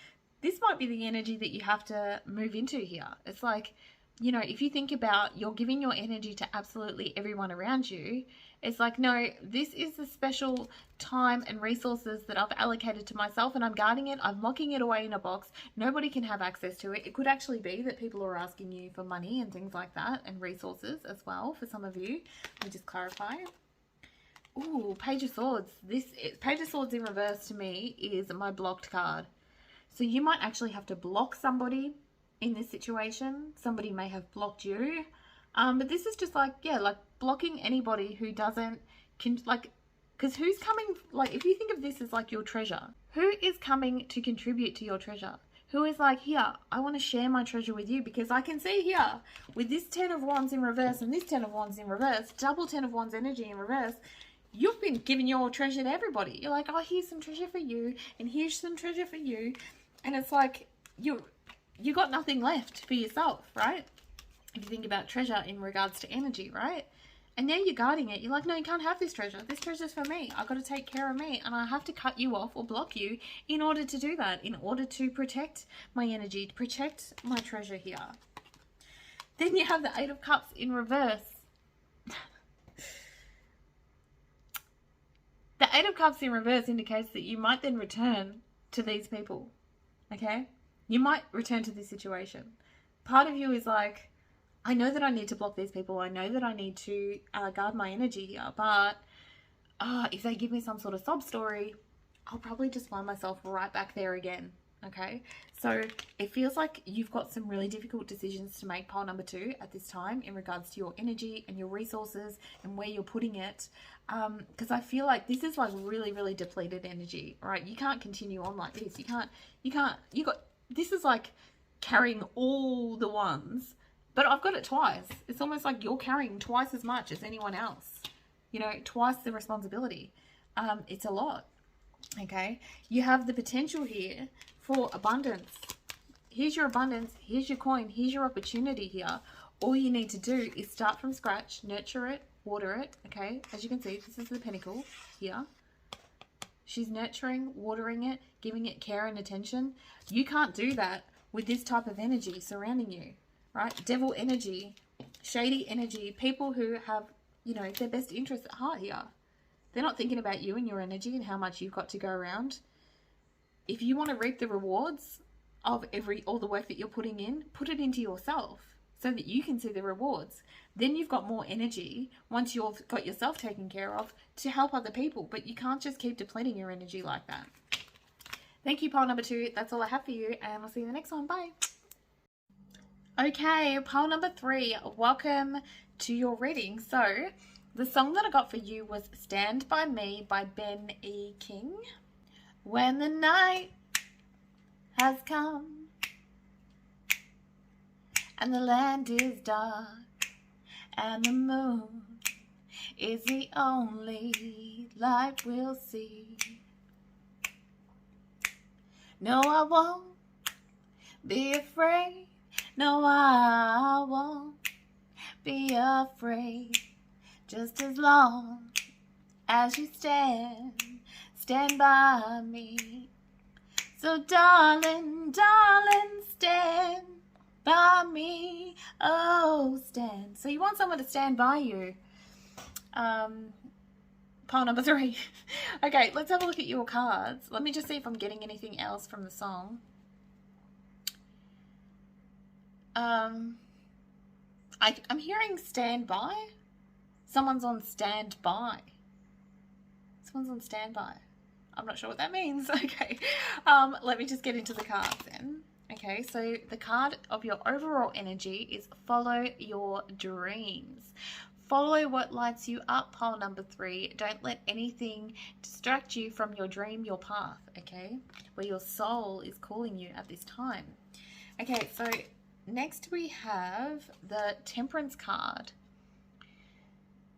this might be the energy that you have to move into here. It's like, you know, if you think about you're giving your energy to absolutely everyone around you, it's like, no, this is the special time and resources that I've allocated to myself, and I'm guarding it. I'm locking it away in a box. Nobody can have access to it. It could actually be that people are asking you for money and things like that, and resources as well for some of you. Let me just clarify. Ooh, Page of Swords. Page of Swords in reverse to me is my blocked card. So you might actually have to block somebody in this situation. Somebody may have blocked you. But this is just like, yeah, like blocking anybody who doesn't, because who's coming, like if you think of this as like your treasure, who is coming to contribute to your treasure? Who is like, here, I want to share my treasure with you, because I can see here with this 10 of Wands in reverse and this 10 of Wands in reverse, double 10 of Wands energy in reverse, you've been giving your treasure to everybody. You're like, oh, here's some treasure for you, and here's some treasure for you. And it's like, you got nothing left for yourself, right? If you think about treasure in regards to energy, right? And now you're guarding it. You're like, no, you can't have this treasure. This treasure's for me. I've got to take care of me. And I have to cut you off or block you in order to do that, in order to protect my energy, to protect my treasure here. Then you have the Eight of Cups in reverse. The Eight of Cups in reverse indicates that you might then return to these people, okay? You might return to this situation. Part of you is like, I know that I need to block these people. I know that I need to guard my energy here. But if they give me some sort of sob story, I'll probably just find myself right back there again, okay? So it feels like you've got some really difficult decisions to make, pile number 2, at this time in regards to your energy and your resources and where you're putting it. Because I feel like this is like really, really depleted energy, right? You can't continue on like this. This is like carrying all the ones, but I've got it twice. It's almost like you're carrying twice as much as anyone else, you know, twice the responsibility. It's a lot, okay? You have the potential here for abundance. Here's your abundance. Here's your coin. Here's your opportunity here. All you need to do is start from scratch, nurture it, water it, okay? As you can see, this is the Pentacle here. She's nurturing, watering it, giving it care and attention. You can't do that with this type of energy surrounding you, right? Devil energy, shady energy, people who have, you know, their best interests at heart here. They're not thinking about you and your energy and how much you've got to go around. If you want to reap the rewards of all the work that you're putting in, put it into yourself so that you can see the rewards. Then you've got more energy once you've got yourself taken care of to help other people. But you can't just keep depleting your energy like that. Thank you, pile number 2. That's all I have for you, and I'll see you in the next one. Bye. Okay, pile number 3. Welcome to your reading. So the song that I got for you was Stand By Me by Ben E. King. When the night has come and the land is dark and the moon is the only light we'll see. No, I won't be afraid. No, I won't be afraid. Just as long as you stand by me. So darling, darling, stand by me. Oh, stand. So you want someone to stand by you. Pile number 3. Okay, let's have a look at your cards. Let me just see if I'm getting anything else from the song. I'm hearing stand by. Someone's on standby. Someone's on standby. I'm not sure what that means. Okay. Let me just get into the cards then. Okay, so the card of your overall energy is follow your dreams. Follow what lights you up, pile number 3. Don't let anything distract you from your dream, your path, okay? Where your soul is calling you at this time. Okay, so next we have the Temperance card.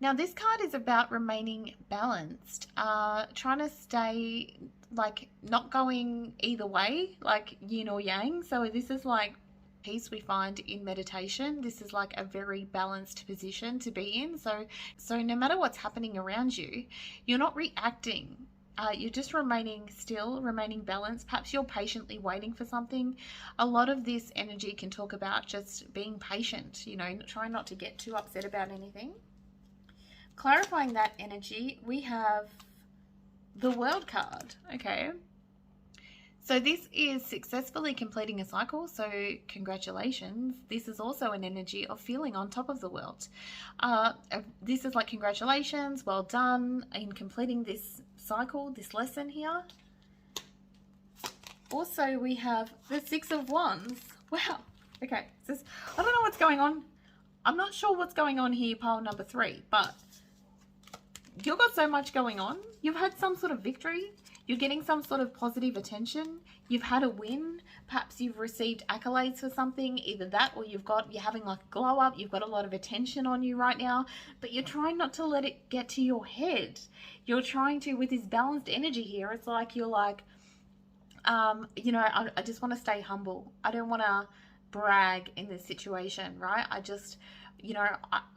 Now this card is about remaining balanced, trying to stay like not going either way, like yin or yang. So this is like peace we find in meditation. This is like a very balanced position to be in. So no matter what's happening around you, you're not reacting. You're just remaining still, remaining balanced. Perhaps you're patiently waiting for something. A lot of this energy can talk about just being patient, you know, trying not to get too upset about anything. Clarifying that energy, we have the World card. Okay. So this is successfully completing a cycle. So congratulations. This is also an energy of feeling on top of the world. This is like congratulations, well done in completing this cycle, this lesson here. Also, we have the Six of Wands. Wow. Okay. So I don't know what's going on. I'm not sure what's going on here, pile number 3, but you've got so much going on. You've had some sort of victory. You're getting some sort of positive attention. You've had a win. Perhaps you've received accolades for something, either that or you're having like a glow up. You've got a lot of attention on you right now, but you're trying not to let it get to your head. You're trying to, with this balanced energy here, it's like you're like, you know, I just want to stay humble. I don't want to brag in this situation, right? I just, you know,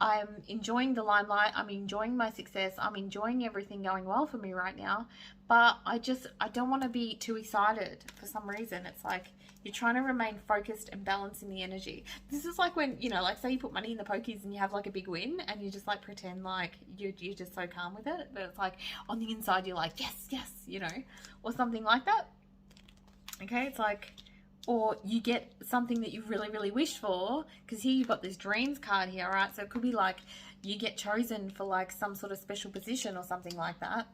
I'm enjoying the limelight. I'm enjoying my success. I'm enjoying everything going well for me right now. But I don't want to be too excited for some reason. It's like you're trying to remain focused and balanced in the energy. This is like when, you know, like say you put money in the pokies and you have like a big win and you just like pretend like you're just so calm with it. But it's like on the inside you're like, yes, yes, you know, or something like that. Okay, it's like, or you get something that you really, really wished for, because here you've got this dreams card here, right? So it could be like you get chosen for like some sort of special position or something like that,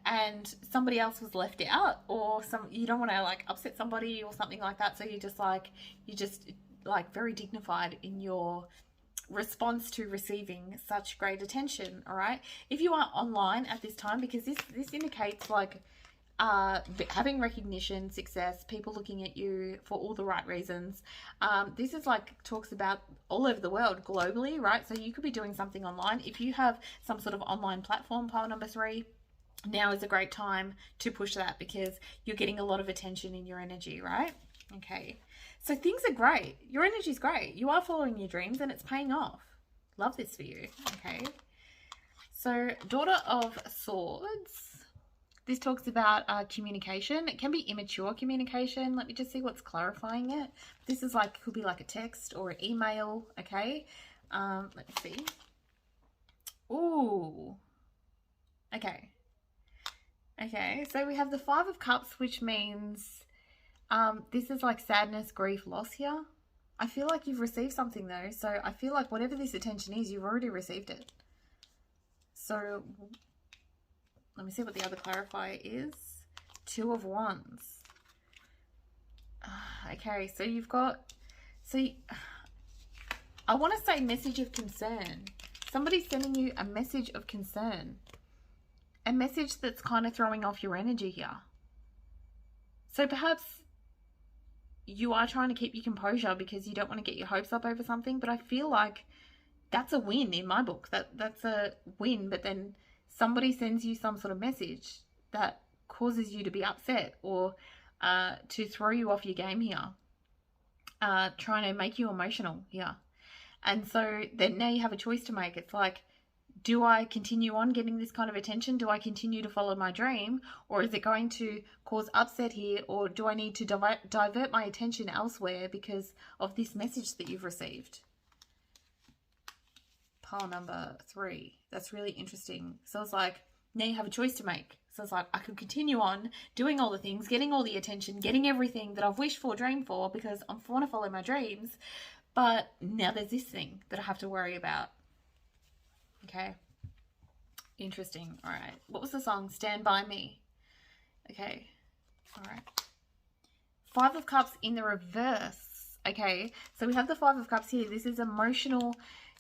and somebody else was left out, or you don't want to like upset somebody or something like that. So you're just like very dignified in your response to receiving such great attention. All right, if you are online at this time, because this indicates like having recognition, success, people looking at you for all the right reasons. This is like talks about all over the world, globally, right? So you could be doing something online. If you have some sort of online platform, pile number 3, now is a great time to push that, because you're getting a lot of attention in your energy, right? Okay, so things are great. Your energy is great. You are following your dreams and it's paying off. Love this for you. Okay, so Daughter of Swords. This talks about communication. It can be immature communication. Let me just see what's clarifying it. This is like, could be like a text or an email. Okay. Let me see. Ooh. Okay. Okay. So we have the 5 of Cups, which means this is like sadness, grief, loss here. I feel like you've received something though. So I feel like whatever this attention is, you've already received it. So let me see what the other clarifier is. 2 of Wands. Okay, so you've got... I want to say message of concern. Somebody's sending you a message of concern. A message that's kind of throwing off your energy here. So perhaps you are trying to keep your composure because you don't want to get your hopes up over something. But I feel like that's a win in my book. That's a win, but then somebody sends you some sort of message that causes you to be upset or to throw you off your game here, trying to make you emotional here. And so then now you have a choice to make. It's like, do I continue on getting this kind of attention? Do I continue to follow my dream? Or is it going to cause upset here? Or do I need to divert my attention elsewhere because of this message that you've received? Pile number 3. That's really interesting. So it's like, now you have a choice to make. So it's like, I could continue on doing all the things, getting all the attention, getting everything that I've wished for, dreamed for, because I want to follow my dreams. But now there's this thing that I have to worry about. Okay. Interesting. All right. What was the song? Stand By Me. Okay. All right. 5 of Cups in the reverse. Okay. So we have the 5 of Cups here. This is emotional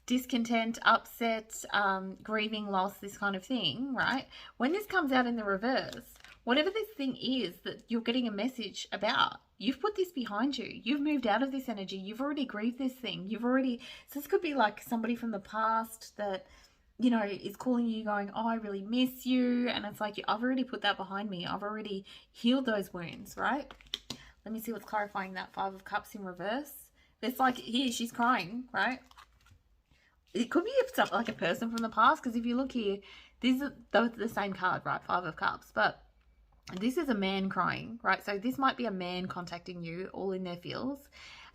discontent, upset, grieving, loss, this kind of thing, right? When this comes out in the reverse, whatever this thing is that you're getting a message about, you've put this behind you. You've moved out of this energy. You've already grieved this thing. So this could be like somebody from the past that you know, is calling you going, oh, I really miss you. And it's like, I've already put that behind me. I've already healed those wounds, right? Let me see what's clarifying that. 5 of Cups in reverse. It's like, here, she's crying, right? It could be something like a person from the past, because if you look here, these are the same card, right? 5 of Cups. But this is a man crying, right? So this might be a man contacting you, all in their feels.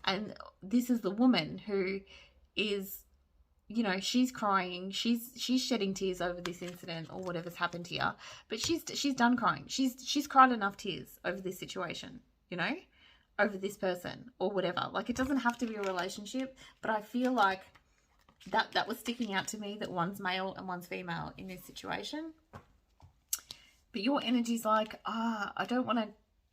And this is the woman who is, you know, she's crying, she's shedding tears over this incident or whatever's happened here, but she's done crying. She's cried enough tears over this situation, you know, over this person or whatever. Like, it doesn't have to be a relationship, but I feel like that was sticking out to me, that one's male and one's female in this situation. But your energy's like, I don't want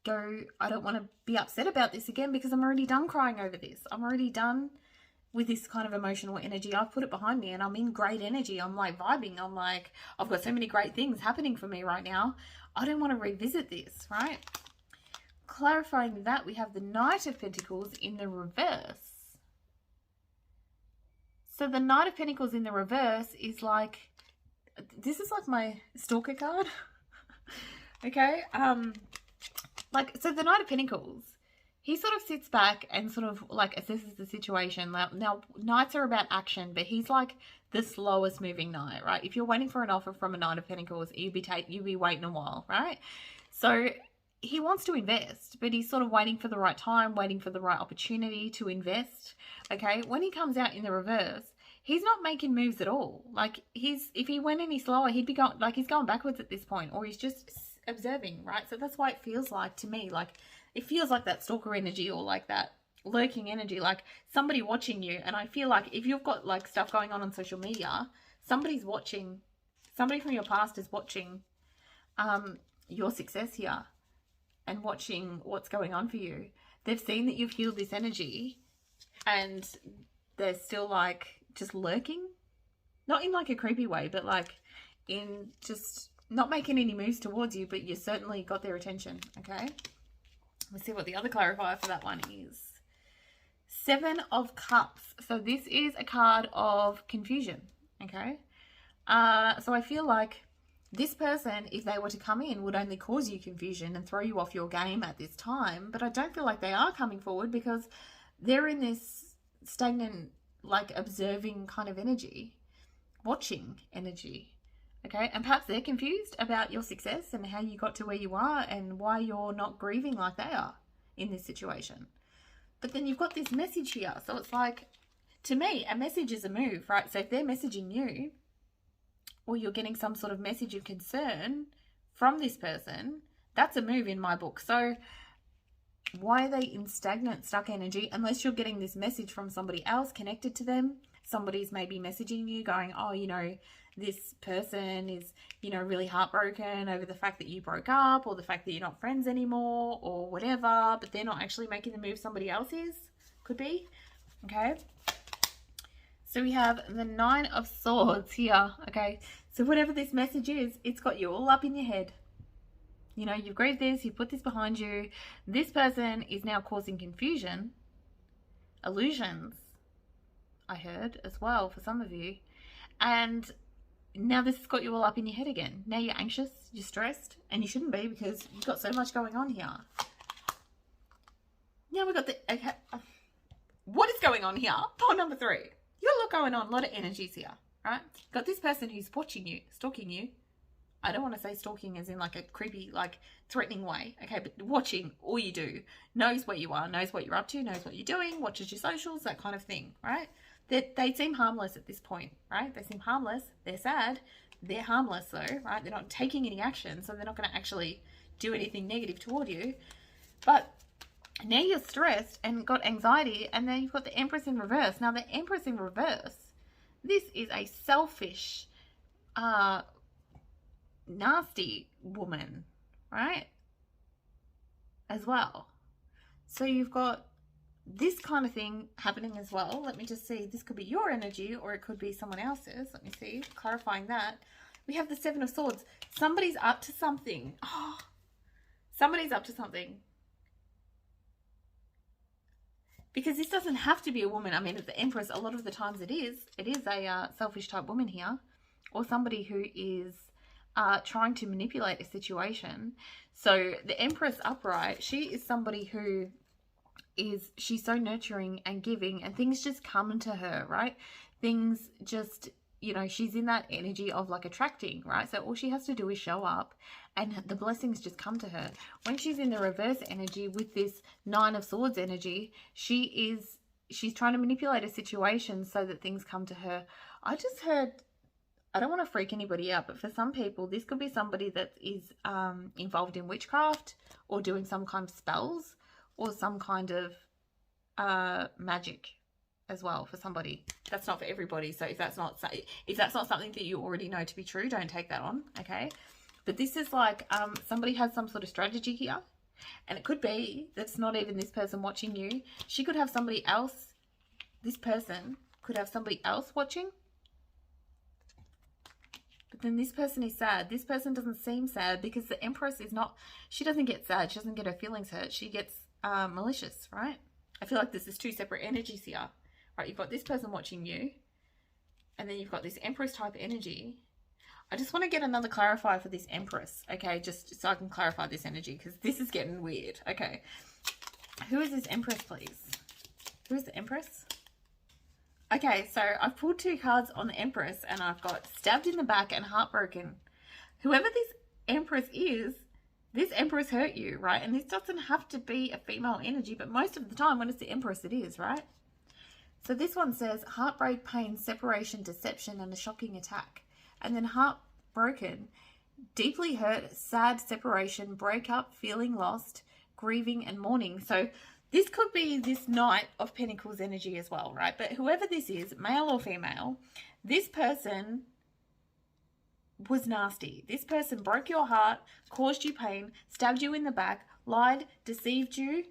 to be upset about this again, because I'm already done crying over this. I'm already done with this kind of emotional energy. I've put it behind me and I'm in great energy. I'm like vibing. I'm like, I've got so many great things happening for me right now. I don't want to revisit this, right? Clarifying that, we have the Knight of Pentacles in the reverse. So the Knight of Pentacles in the reverse is like, this is like my stalker card. Okay. Like, so the Knight of Pentacles, he sort of sits back and sort of like assesses the situation. Now, knights are about action, but he's like the slowest moving knight, right? If you're waiting for an offer from a Knight of Pentacles, you'd be waiting a while, right? So he wants to invest, but he's sort of waiting for the right time, waiting for the right opportunity to invest. Okay, when he comes out in the reverse, he's not making moves at all. Like, if he went any slower, he'd be going, like, he's going backwards at this point, or he's just observing, right? So that's why it feels like, to me, like, it feels like that stalker energy, or like that lurking energy, like somebody watching you. And I feel like if you've got like stuff going on social media, somebody's watching, somebody from your past is watching your success here and watching what's going on for you. They've seen that you've healed this energy and they're still like just lurking, not in like a creepy way, but like in just not making any moves towards you, but you certainly got their attention. Okay, let's see what the other clarifier for that one is. 7 of Cups. So this is a card of confusion. Okay, so I feel like this person, if they were to come in, would only cause you confusion and throw you off your game at this time. But I don't feel like they are coming forward, because they're in this stagnant, like observing kind of energy, watching energy. Okay, and perhaps they're confused about your success and how you got to where you are and why you're not grieving like they are in this situation. But then you've got this message here. So it's like, to me, a message is a move, right? So if they're messaging you, or you're getting some sort of message of concern from this person, that's a move in my book. So why are they in stagnant, stuck energy? Unless you're getting this message from somebody else connected to them. Somebody's maybe messaging you going, oh, you know, this person is, you know, really heartbroken over the fact that you broke up, or the fact that you're not friends anymore, or whatever, but they're not actually making the move somebody else is. Could be. Okay. So we have the 9 of Swords here. Okay. So whatever this message is, it's got you all up in your head. You know, you've grieved this, you've put this behind you. This person is now causing confusion, illusions, I heard as well for some of you. And now this has got you all up in your head again. Now you're anxious, you're stressed, and you shouldn't be, because you've got so much going on here. Now we've got the, okay, what is going on here? Pole number 3. You got a lot going on, a lot of energies here, right? Got this person who's watching you, stalking you. I don't want to say stalking as in like a creepy, like threatening way, okay? But watching all you do, knows where you are, knows what you're up to, knows what you're doing, watches your socials, that kind of thing, right? They seem harmless at this point, right? They seem harmless. They're sad. They're harmless though, right? They're not taking any action, so they're not going to actually do anything negative toward you. But now you're stressed and got anxiety, and then you've got the Empress in reverse. Now the Empress in reverse, this is a selfish, nasty woman, right? As well. So you've got this kind of thing happening as well. Let me just see. This could be your energy, or it could be someone else's. Let me see. Clarifying that. We have the 7 of Swords. Somebody's up to something. Oh, somebody's up to something. Because this doesn't have to be a woman. I mean, the Empress, a lot of the times it is a selfish type woman here. or somebody who is trying to manipulate a situation. So the Empress upright, she is somebody who she's so nurturing and giving, and things just come to her, right? Things just, you know, she's in that energy of like attracting, right? So all she has to do is show up and the blessings just come to her. When she's in the reverse energy with this Nine of Swords energy, she's trying to manipulate a situation so that things come to her. I just heard, I don't want to freak anybody out, but for some people, this could be somebody that is involved in witchcraft or doing some kind of spells or some kind of magic as well for somebody. That's not for everybody. So if that's not something that you already know to be true, don't take that on, okay? But this is like somebody has some sort of strategy here, and it could be that's not even this person watching you. She could have somebody else. This person could have somebody else watching. But then this person is sad. This person doesn't seem sad because the Empress is not, she doesn't get sad. She doesn't get her feelings hurt. She gets malicious, right? I feel like this is two separate energies here, right? You've got this person watching you, and then you've got this Empress type energy. I just want to get another clarifier for this Empress, okay? Just so I can clarify this energy, because this is getting weird. Okay. Who is this Empress, please? Who is the Empress? Okay, so I've pulled two cards on the Empress, and I've got stabbed in the back and heartbroken. Whoever this Empress is, this Empress hurt you, right? And this doesn't have to be a female energy, but most of the time when it's the Empress, it is, right? So this one says heartbreak, pain, separation, deception, and a shocking attack. And then heartbroken, deeply hurt, sad, separation, breakup, feeling lost, grieving, and mourning. So this could be this Knight of Pentacles energy as well, right? But whoever this is, male or female, this person was nasty. This person broke your heart, caused you pain, stabbed you in the back, lied, deceived you,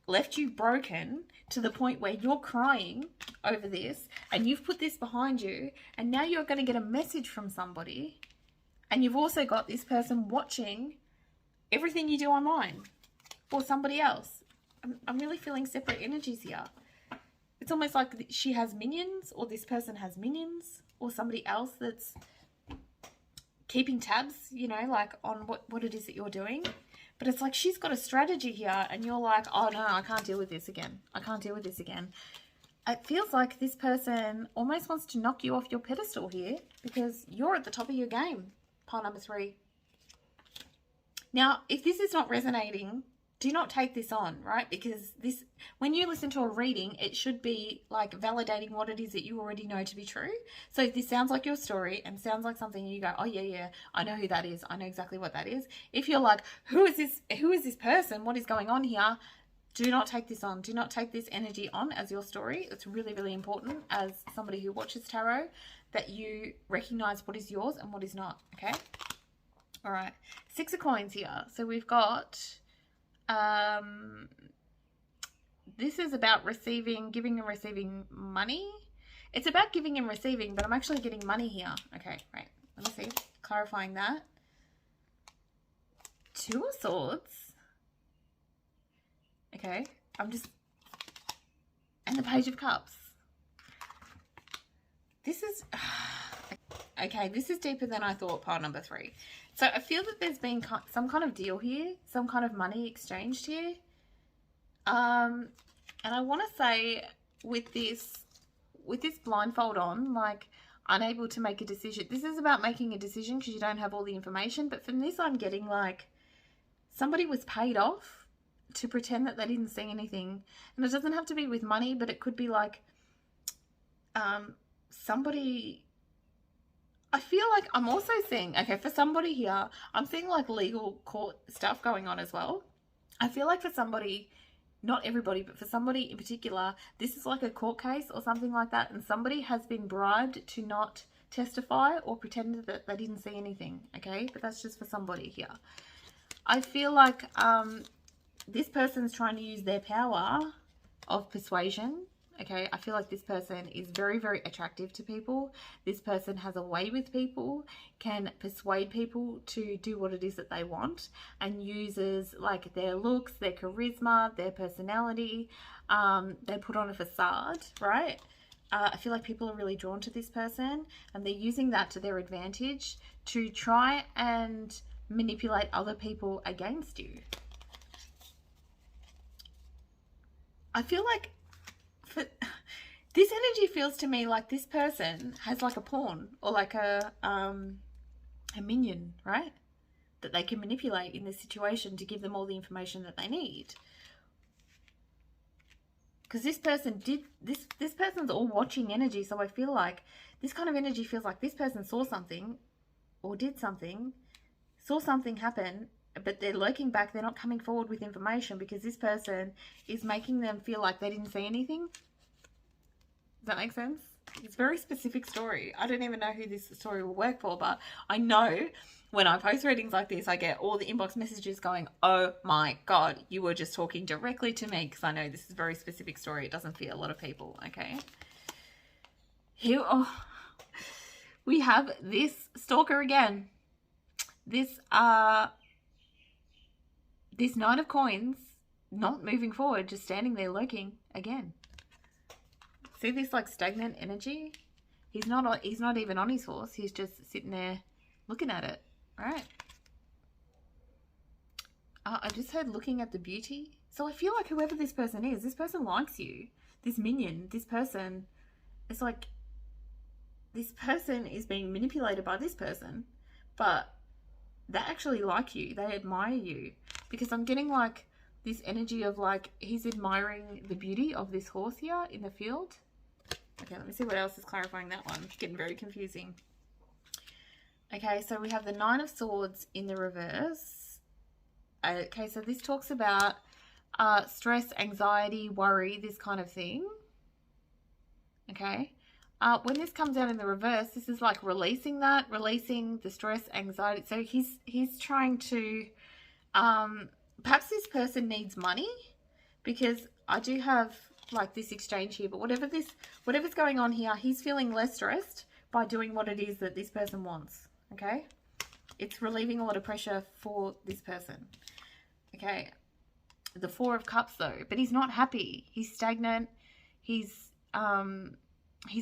left you broken to the point where you're crying over this, and you've put this behind you, and now you're going to get a message from somebody, and you've also got this person watching everything you do online, or somebody else. I'm really feeling separate energies here. It's almost like she has minions, or this person has minions, or somebody else that's keeping tabs, you know, like on what it is that you're doing. But it's like she's got a strategy here, and you're like, oh no, I can't deal with this again. I can't deal with this again. It feels like this person almost wants to knock you off your pedestal here because you're at the top of your game, pile number 3. Now, if this is not resonating, do not take this on, right? Because this, when you listen to a reading, it should be like validating what it is that you already know to be true. So if this sounds like your story and sounds like something you go, oh yeah, I know who that is. I know exactly what that is. If you're like, who is this person? What is going on here? Do not take this on. Do not take this energy on as your story. It's really, really important as somebody who watches tarot that you recognize what is yours and what is not, okay? All right. 6 of coins here. So we've got... this is about giving and receiving money. It's about giving and receiving, but I'm actually getting money here. Okay, right. Let me see. Clarifying that. 2 of Swords. Okay, and the Page of Cups. This is, okay, this is deeper than I thought, pile number 3. So I feel that there's been some kind of deal here, some kind of money exchanged here. And I want to say with this blindfold on, like unable to make a decision. This is about making a decision because you don't have all the information. But from this, I'm getting like somebody was paid off to pretend that they didn't see anything. And it doesn't have to be with money, but it could be like somebody... I feel like I'm also seeing, okay, for somebody here, I'm seeing like legal court stuff going on as well. I feel like for somebody, not everybody, but for somebody in particular, this is like a court case or something like that, and somebody has been bribed to not testify or pretend that they didn't see anything, okay? But that's just for somebody here. I feel like this person's trying to use their power of persuasion. Okay, I feel like this person is very, very attractive to people. This person has a way with people, can persuade people to do what it is that they want, and uses like their looks, their charisma, their personality. They put on a facade, right? I feel like people are really drawn to this person, and they're using that to their advantage to try and manipulate other people against you. I feel like this energy feels to me like this person has like a pawn or like a minion, right? That they can manipulate in this situation to give them all the information that they need. Because this person did, this person's all watching energy, so I feel like this kind of energy feels like this person saw something or did something, saw something happen, but they're lurking back, they're not coming forward with information because this person is making them feel like they didn't see anything. Does that make sense? It's a very specific story. I don't even know who this story will work for, but I know when I post readings like this, I get all the inbox messages going, oh my God, you were just talking directly to me, because I know this is a very specific story. It doesn't fit a lot of people, okay? Here, we have this stalker again. This Knight of Coins, not moving forward, just standing there lurking again. See this like stagnant energy? He's not even on his horse. He's just sitting there looking at it, right? I just heard looking at the beauty. So I feel like whoever this person is, this person likes you. This minion, this person, it's like this person is being manipulated by this person, but they actually like you. They admire you, because I'm getting like this energy of like he's admiring the beauty of this horse here in the field. Okay, let me see what else is clarifying that one. It's getting very confusing. Okay, so we have the Nine of Swords in the reverse. Okay, so this talks about stress, anxiety, worry, this kind of thing. Okay. When this comes out in the reverse, this is like releasing that, releasing the stress, anxiety. So he's trying to, perhaps this person needs money, because I do have like this exchange here, but whatever's going on here, he's feeling less stressed by doing what it is that this person wants. Okay. It's relieving a lot of pressure for this person. Okay. The Four of Cups though, but he's not happy. He's stagnant. He's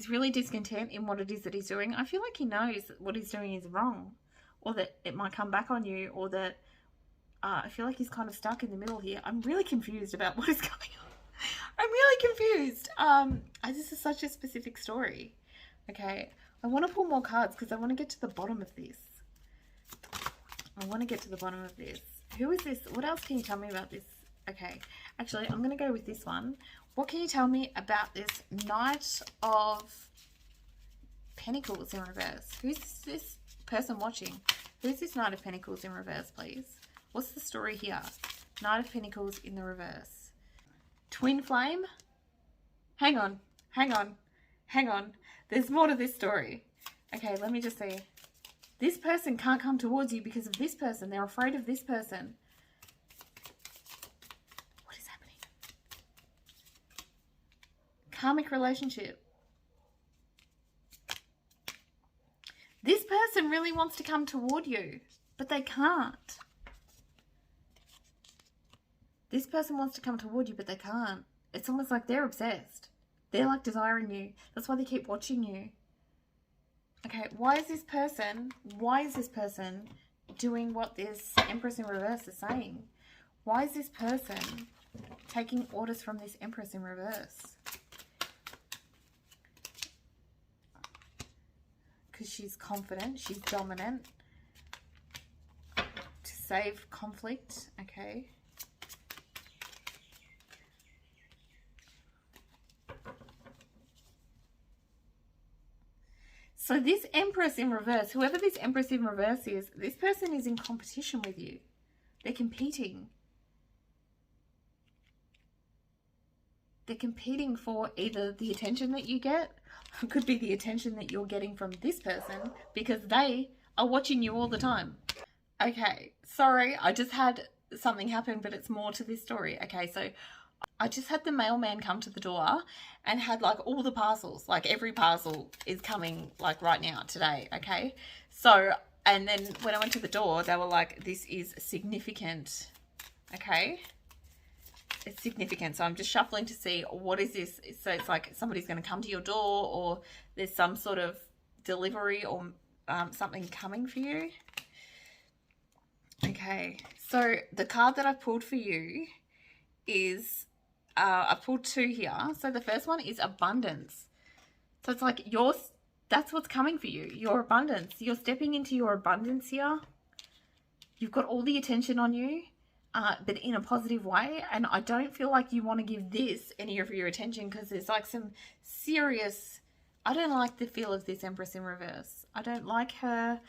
really discontent in what it is that he's doing. I feel like he knows that what he's doing is wrong, or that it might come back on you, or that I feel like he's kind of stuck in the middle here. I'm really confused about what is going on. I'm really confused. This is such a specific story. Okay, I want to pull more cards because I want to get to the bottom of this. Who is this? What else can you tell me about this? Okay, actually, I'm going to go with this one. What can you tell me about this Knight of Pentacles in reverse? Who's this person watching? Who's this Knight of Pentacles in reverse, please? What's the story here? Knight of Pentacles in the reverse. Twin flame? Hang on. There's more to this story. Okay, let me just see. This person can't come towards you because of this person. They're afraid of this person. What is happening? Karmic relationship. This person really wants to come toward you, but they can't. This person wants to come toward you, but they can't. It's almost like they're obsessed. They're like desiring you. That's why they keep watching you. Okay, why is this person doing what this Empress in reverse is saying? Why is this person taking orders from this Empress in reverse? Because she's confident, she's dominant. To save conflict, okay. So this Empress in reverse, whoever this Empress in reverse is, this person is in competition with you. They're competing. They're competing for either the attention that you get, or it could be the attention that you're getting from this person, because they are watching you all the time. Okay, sorry, I just had something happen, but it's more to this story. Okay, so I just had the mailman come to the door and had like all the parcels, like every parcel is coming like right now today. Okay. So, and then when I went to the door, they were like, this is significant. Okay. it's significant. So I'm just shuffling to see what is this. So it's like somebody's going to come to your door, or there's some sort of delivery or something coming for you. Okay, so the card that I've pulled for you is, I pulled two here. So the first one is abundance. So it's like that's what's coming for you, your abundance. You're stepping into your abundance here. You've got all the attention on you, but in a positive way. And I don't feel like you want to give this any of your attention, because there's like some serious, I don't like the feel of this Empress in reverse. I don't like her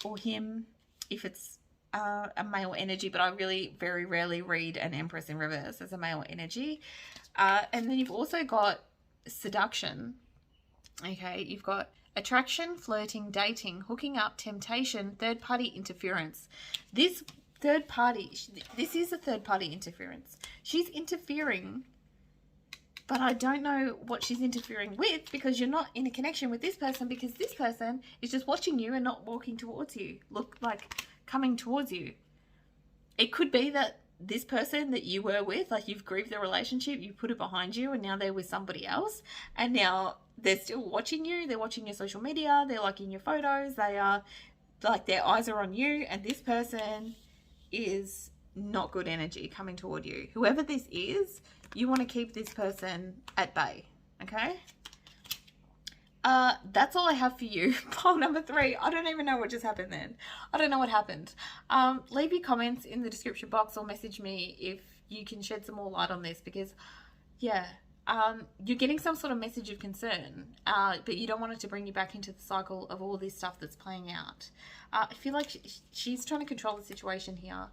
or him if it's a male energy, but I really very rarely read an Empress in reverse as a male energy. And then you've also got seduction. Okay, you've got attraction, flirting, dating, hooking up, temptation, third-party interference. This is a third-party interference. She's interfering, but I don't know what she's interfering with, because you're not in a connection with this person, because this person is just watching you and not walking towards you. Look, like coming towards you. It could be that this person that you were with, like you've grieved the relationship, you put it behind you, and now they're with somebody else, and now they're still watching you. They're watching your social media. They're liking your photos. They are like, their eyes are on you, and this person is not good energy coming toward you. Whoever this is, you want to keep this person at bay. Okay. That's all I have for you. Pile number 3. I don't even know what just happened then. I don't know what happened. Leave your comments in the description box, or message me if you can shed some more light on this, because yeah, you're getting some sort of message of concern, but you don't want it to bring you back into the cycle of all this stuff that's playing out. I feel like she's trying to control the situation here.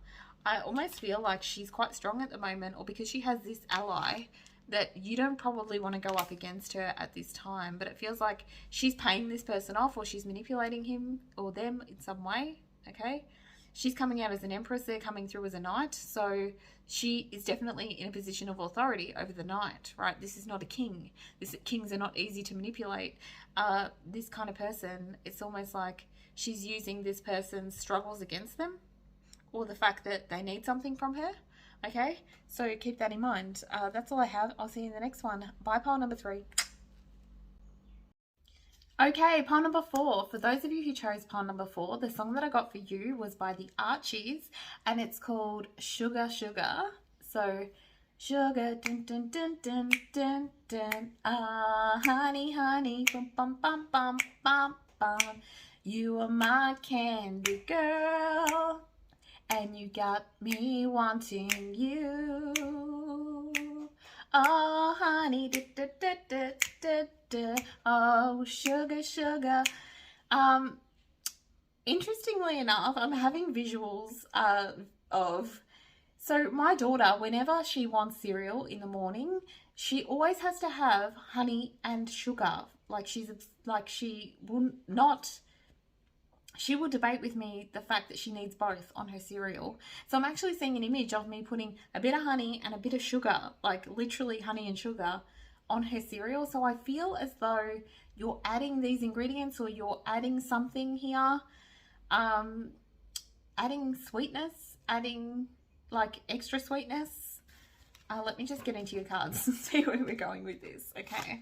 I almost feel like she's quite strong at the moment, or because she has this ally that you don't probably want to go up against her at this time, but it feels like she's paying this person off, or she's manipulating him or them in some way. Okay, she's coming out as an empress, they're coming through as a knight, so she is definitely in a position of authority over the knight, right? This is not a king. Kings are not easy to manipulate. This kind of person, it's almost like she's using this person's struggles against them, or the fact that they need something from her. Okay, so keep that in mind. That's all I have. I'll see you in the next one. Bye, pile number 3. Okay, pile number 4. For those of you who chose pile number 4, the song that I got for you was by the Archies, and it's called Sugar Sugar. So, sugar, dun dun dun dun dun dun. Honey, honey, bum bum bum bum bum bum. You are my candy girl, and you got me wanting you. Oh, honey, da, da, da, da, da, da. Oh, sugar, sugar. Interestingly enough, I'm having visuals of, so my daughter, whenever she wants cereal in the morning, she always has to have honey and sugar. Like she will debate with me the fact that she needs both on her cereal. So I'm actually seeing an image of me putting a bit of honey and a bit of sugar, like literally honey and sugar, on her cereal. So I feel as though you're adding these ingredients, or you're adding something here, adding sweetness, adding like extra sweetness. Let me just get into your cards and see where we're going with this. Okay.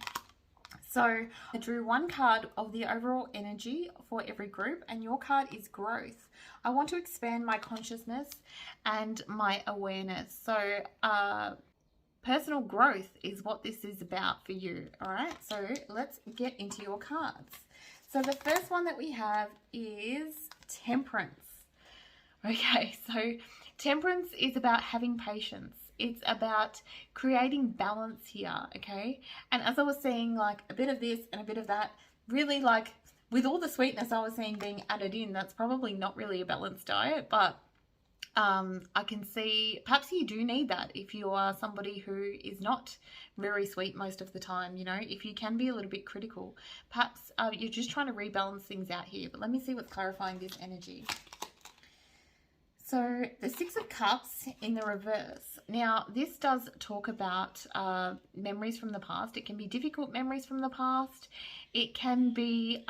So I drew one card of the overall energy for every group, and your card is growth. I want to expand my consciousness and my awareness. So personal growth is what this is about for you. All right, so let's get into your cards. So the first one that we have is Temperance. Okay, so Temperance is about having patience. It's about creating balance here, okay? And as I was saying, like a bit of this and a bit of that, really like with all the sweetness I was seeing being added in, that's probably not really a balanced diet, but I can see perhaps you do need that if you are somebody who is not very sweet most of the time, you know, if you can be a little bit critical. Perhaps you're just trying to rebalance things out here, but let me see what's clarifying this energy. So the 6 of Cups in the reverse. Now, this does talk about memories from the past. It can be difficult memories from the past. It can be,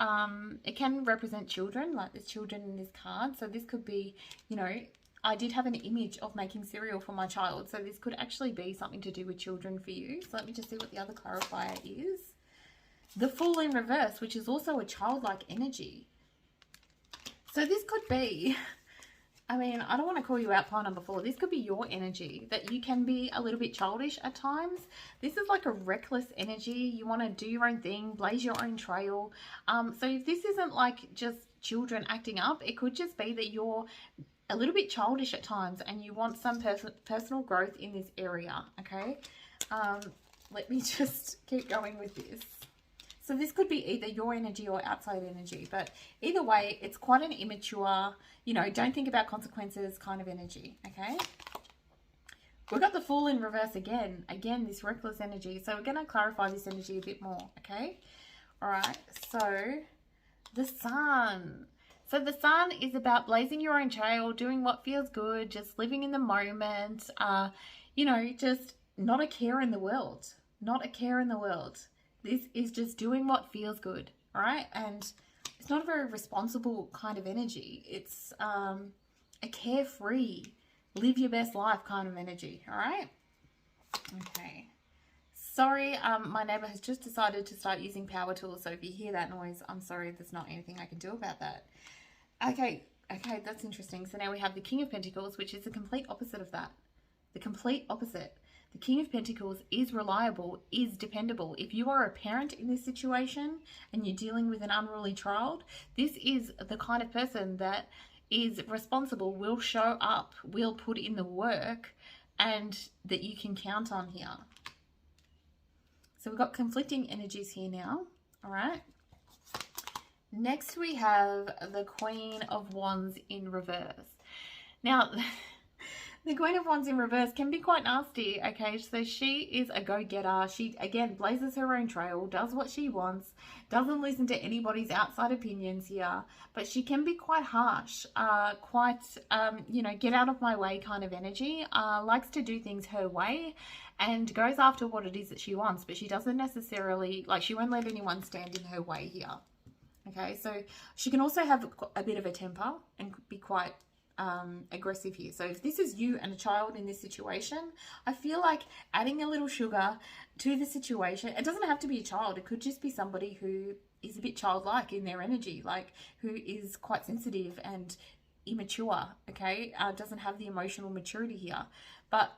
it can represent children, like there's children in this card. So this could be, you know, I did have an image of making cereal for my child. So this could actually be something to do with children for you. So let me just see what the other clarifier is. The Fool in reverse, which is also a childlike energy. So this could be, I mean, I don't want to call you out pile number 4. This could be your energy, that you can be a little bit childish at times. This is like a reckless energy. You want to do your own thing, blaze your own trail. So if this isn't like just children acting up, it could just be that you're a little bit childish at times and you want some personal growth in this area, okay? Let me just keep going with this. So this could be either your energy or outside energy, but either way, it's quite an immature, you know, don't think about consequences kind of energy, okay? We've got the Fool in reverse again. Again, this reckless energy. So we're going to clarify this energy a bit more, okay? All right, so the Sun. So the Sun is about blazing your own trail, doing what feels good, just living in the moment, you know, just not a care in the world. Not a care in the world. This is just doing what feels good, all right? And it's not a very responsible kind of energy. It's a carefree, live your best life kind of energy, all right? Okay. Sorry, my neighbor has just decided to start using power tools. So if you hear that noise, I'm sorry, there's not anything I can do about that. Okay, that's interesting. So now we have the King of Pentacles, which is the complete opposite of that. The complete opposite. The King of Pentacles is reliable, is dependable. If you are a parent in this situation and you're dealing with an unruly child, this is the kind of person that is responsible, will show up, will put in the work, and that you can count on here. So we've got conflicting energies here now, all right? Next we have the Queen of Wands in reverse. Now, the Queen of Wands in reverse can be quite nasty, okay? So she is a go-getter. She, again, blazes her own trail, does what she wants, doesn't listen to anybody's outside opinions here, but she can be quite harsh, you know, get out of my way kind of energy, likes to do things her way and goes after what it is that she wants, but she doesn't necessarily, like, she won't let anyone stand in her way here, okay? So she can also have a bit of a temper and be quite aggressive here. So if this is you and a child in this situation, I feel like adding a little sugar to the situation, it doesn't have to be a child, it could just be somebody who is a bit childlike in their energy, like who is quite sensitive and immature, okay? Doesn't have the emotional maturity here. But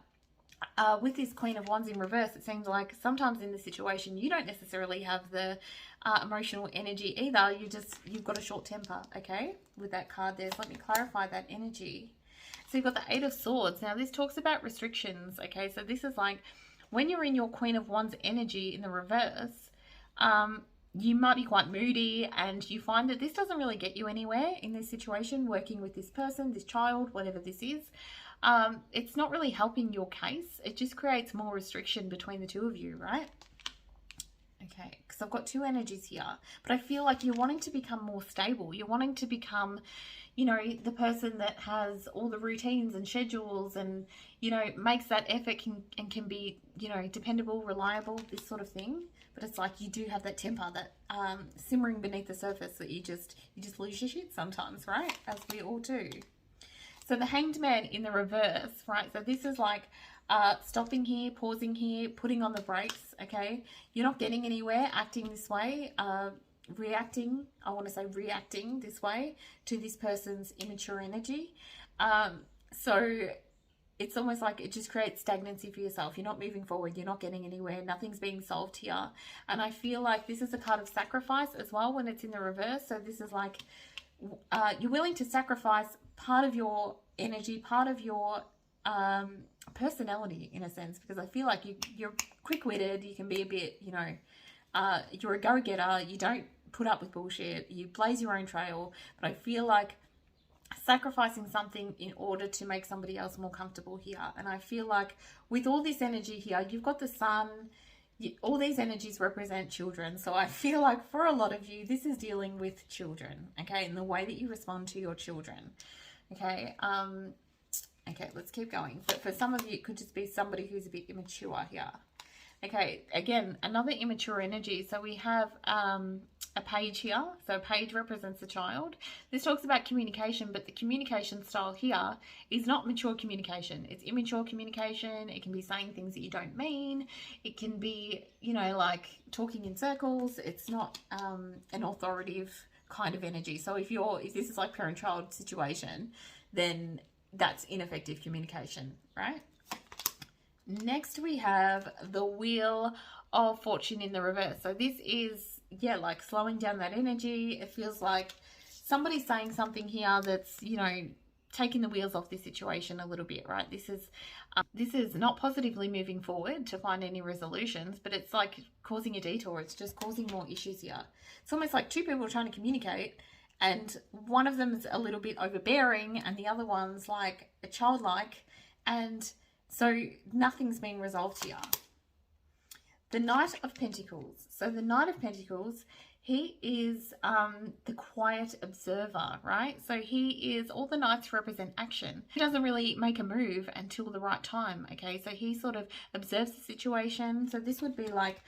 with this Queen of Wands in reverse, it seems like sometimes in the situation you don't necessarily have the emotional energy either. You've got a short temper, okay, with that card there. So let me clarify that energy. So you've got the Eight of Swords. Now this talks about restrictions, okay? So this is like when you're in your Queen of Wands energy in the reverse, you might be quite moody and you find that this doesn't really get you anywhere in this situation, working with this person, this child, whatever this is. It's not really helping your case. It just creates more restriction between the two of you, right? Okay, because I've got two energies here, but I feel like you're wanting to become more stable. You're wanting to become, you know, the person that has all the routines and schedules and, you know, makes that effort and can be, you know, dependable, reliable, this sort of thing. But it's like you do have that temper, that simmering beneath the surface that you just lose your shit sometimes, right? As we all do. So the Hanged Man in the reverse, right? So this is like stopping here, pausing here, putting on the brakes, okay? You're not getting anywhere acting this way, reacting this way to this person's immature energy. So it's almost like it just creates stagnancy for yourself. You're not moving forward. You're not getting anywhere. Nothing's being solved here. And I feel like this is a card of sacrifice as well when it's in the reverse. So this is like you're willing to sacrifice part of your energy, part of your personality in a sense, because I feel like you're quick-witted, you can be a bit, you know, you're a go-getter, you don't put up with bullshit, you blaze your own trail, but I feel like sacrificing something in order to make somebody else more comfortable here. And I feel like with all this energy here, you've got the Sun, all these energies represent children. So I feel like for a lot of you, this is dealing with children, okay, and the way that you respond to your children, okay. Okay, let's keep going. But for some of you, it could just be somebody who's a bit immature here. Okay, again, another immature energy. So we have a page here. So a page represents a child. This talks about communication, but the communication style here is not mature communication. It's immature communication. It can be saying things that you don't mean. It can be, you know, like talking in circles. It's not an authoritative kind of energy. So if this is like parent-child situation, then that's ineffective communication, right? Next we have the Wheel of Fortune in the reverse. So this is, yeah, like slowing down that energy. It feels like somebody's saying something here that's, you know, taking the wheels off this situation a little bit, right? This is not positively moving forward to find any resolutions, but it's like causing a detour. It's just causing more issues here. It's almost like two people trying to communicate, and one of them is a little bit overbearing and the other one's like a childlike, and so nothing's being resolved here. The Knight of Pentacles. So the Knight of Pentacles, he is the quiet observer, right? So he is, all the knights represent action. He doesn't really make a move until the right time, okay? So he sort of observes the situation. So this would be like,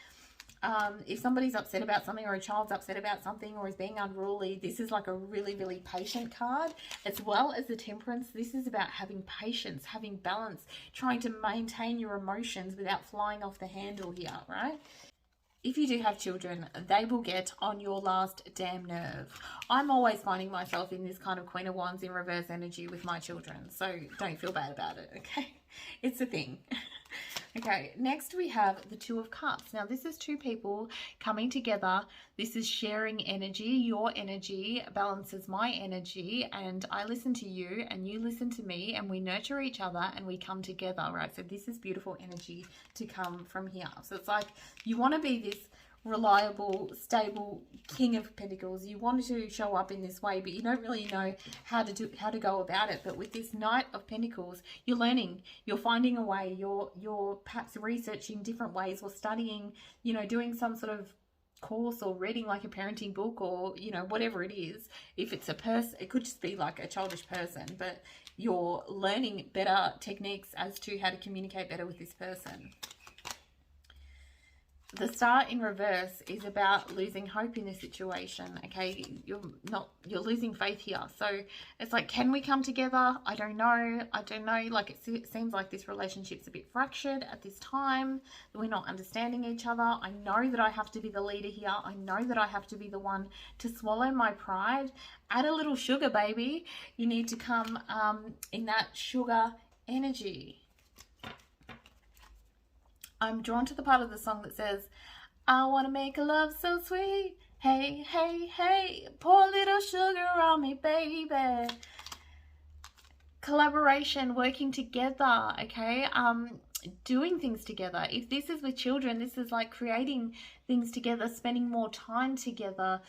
if somebody's upset about something, or a child's upset about something, or is being unruly, this is like a really, really patient card. As well as the Temperance, this is about having patience, having balance, trying to maintain your emotions without flying off the handle here, right? If you do have children, they will get on your last damn nerve. I'm always finding myself in this kind of Queen of Wands in reverse energy with my children, so don't feel bad about it, okay? It's a thing. Okay, next we have the Two of Cups. Now this is two people coming together. This is sharing energy. Your energy balances my energy, and I listen to you and you listen to me, and we nurture each other and we come together, right? So this is beautiful energy to come from here. So it's like you want to be this reliable, stable King of Pentacles. You want to show up in this way, but you don't really know how to go about it. But with this Knight of Pentacles, you're learning, you're finding a way, you're perhaps researching different ways, or studying, you know, doing some sort of course, or reading like a parenting book, or, you know, whatever it is. If it's a person, it could just be like a childish person, but you're learning better techniques as to how to communicate better with this person. The Star in reverse is about losing hope in this situation, okay? You're losing faith here. So it's like, can we come together? I don't know. Like, it seems like this relationship's a bit fractured at this time. We're not understanding each other. I know that I have to be the leader here. I know that I have to be the one to swallow my pride. Add a little sugar, baby. You need to come in that sugar energy. I'm drawn to the part of the song that says, I want to make a love so sweet. Hey, hey, hey, pour a little sugar on me, baby. Collaboration, working together, okay? Doing things together. If this is with children, this is like creating things together, spending more time together.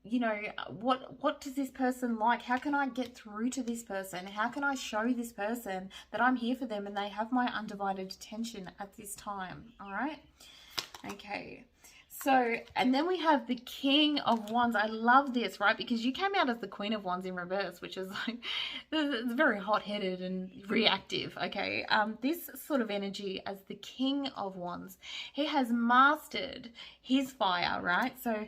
You know, what does this person like? How can I get through to this person? How can I show this person that I'm here for them and they have my undivided attention at this time? All right. Okay. So, and then we have the King of Wands. I love this, right? Because you came out as the Queen of Wands in reverse, which is like, it's very hot-headed and reactive, okay? This sort of energy as the King of Wands, he has mastered his fire, right? So,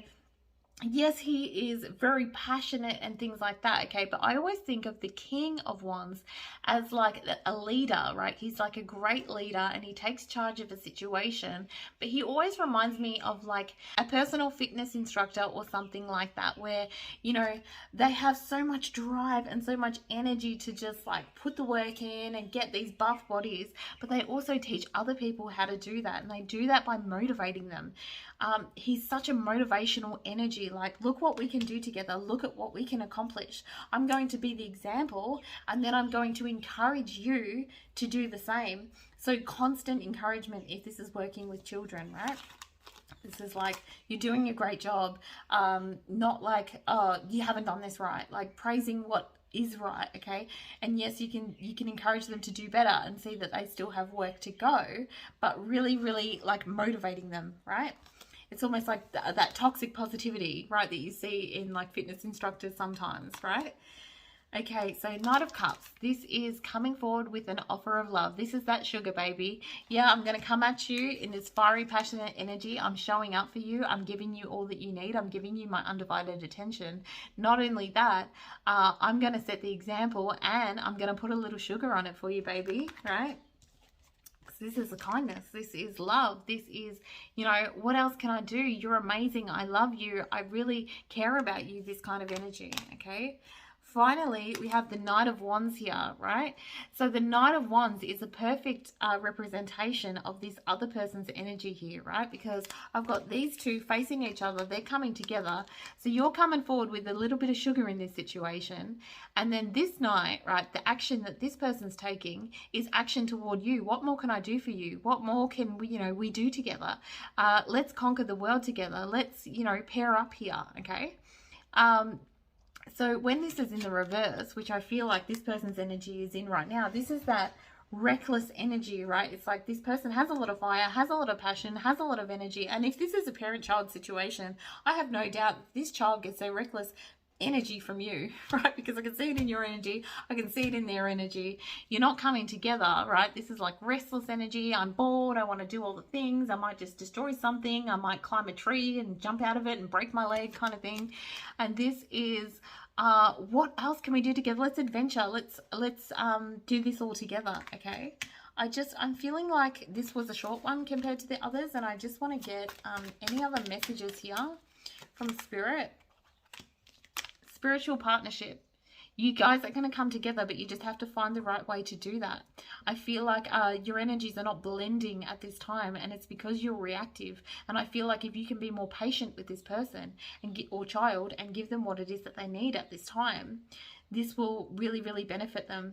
yes, he is very passionate and things like that, okay? But I always think of the King of Wands as like a leader, right? He's like a great leader and he takes charge of a situation. But he always reminds me of like a personal fitness instructor or something like that, where, you know, they have so much drive and so much energy to just like put the work in and get these buff bodies. But they also teach other people how to do that. And they do that by motivating them. He's such a motivational energy. Like, look what we can do together. Look at what we can accomplish. I'm going to be the example, and then I'm going to encourage you to do the same. So constant encouragement if this is working with children, right? This is like, you're doing a great job. Not like, oh, you haven't done this right. Like praising what is right, okay? And yes, you can encourage them to do better and see that they still have work to go, but really, really like motivating them, right? It's almost like that toxic positivity, right, that you see in like fitness instructors sometimes, right? Okay, so Knight of Cups. This is coming forward with an offer of love. This is that sugar baby. Yeah, I'm going to come at you in this fiery, passionate energy. I'm showing up for you. I'm giving you all that you need. I'm giving you my undivided attention. Not only that, I'm going to set the example and I'm going to put a little sugar on it for you, baby, right? This is the kindness. This is love. This is, you know, what else can I do? You're amazing. I love you. I really care about you. This kind of energy, okay? Finally, we have the Knight of Wands here, right? So the Knight of Wands is a perfect representation of this other person's energy here, right? Because I've got these two facing each other. They're coming together. So you're coming forward with a little bit of sugar in this situation. And then this Knight, right, the action that this person's taking is action toward you. What more can I do for you? What more can we, we do together? Let's conquer the world together. Let's, pair up here, okay? So when this is in the reverse, which I feel like this person's energy is in right now, this is that reckless energy, right? It's like this person has a lot of fire, has a lot of passion, has a lot of energy. And if this is a parent-child situation, I have no doubt this child gets a reckless energy from you, right? Because I can see it in your energy, I can see it in their energy. You're not coming together, right? This is like restless energy. I'm bored, I want to do all the things, I might just destroy something, I might climb a tree and jump out of it and break my leg, kind of thing. And this is what else can we do together? Let's adventure, let's do this all together, okay? I'm feeling like this was a short one compared to the others, and I just want to get any other messages here from Spirit. Spiritual partnership. You guys are going to come together, but you just have to find the right way to do that. I feel like your energies are not blending at this time, and it's because you're reactive. And I feel like if you can be more patient with this person or child and give them what it is that they need at this time, this will really, really benefit them.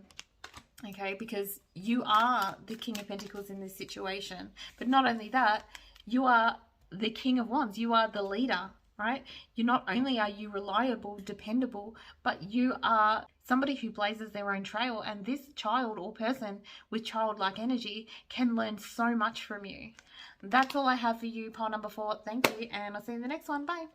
Okay, because you are the King of Pentacles in this situation. But not only that, you are the King of Wands. You are the leader. Right? Not only are you reliable, dependable, but you are somebody who blazes their own trail, and this child or person with childlike energy can learn so much from you. That's all I have for you, pile number 4. Thank you, and I'll see you in the next one. Bye.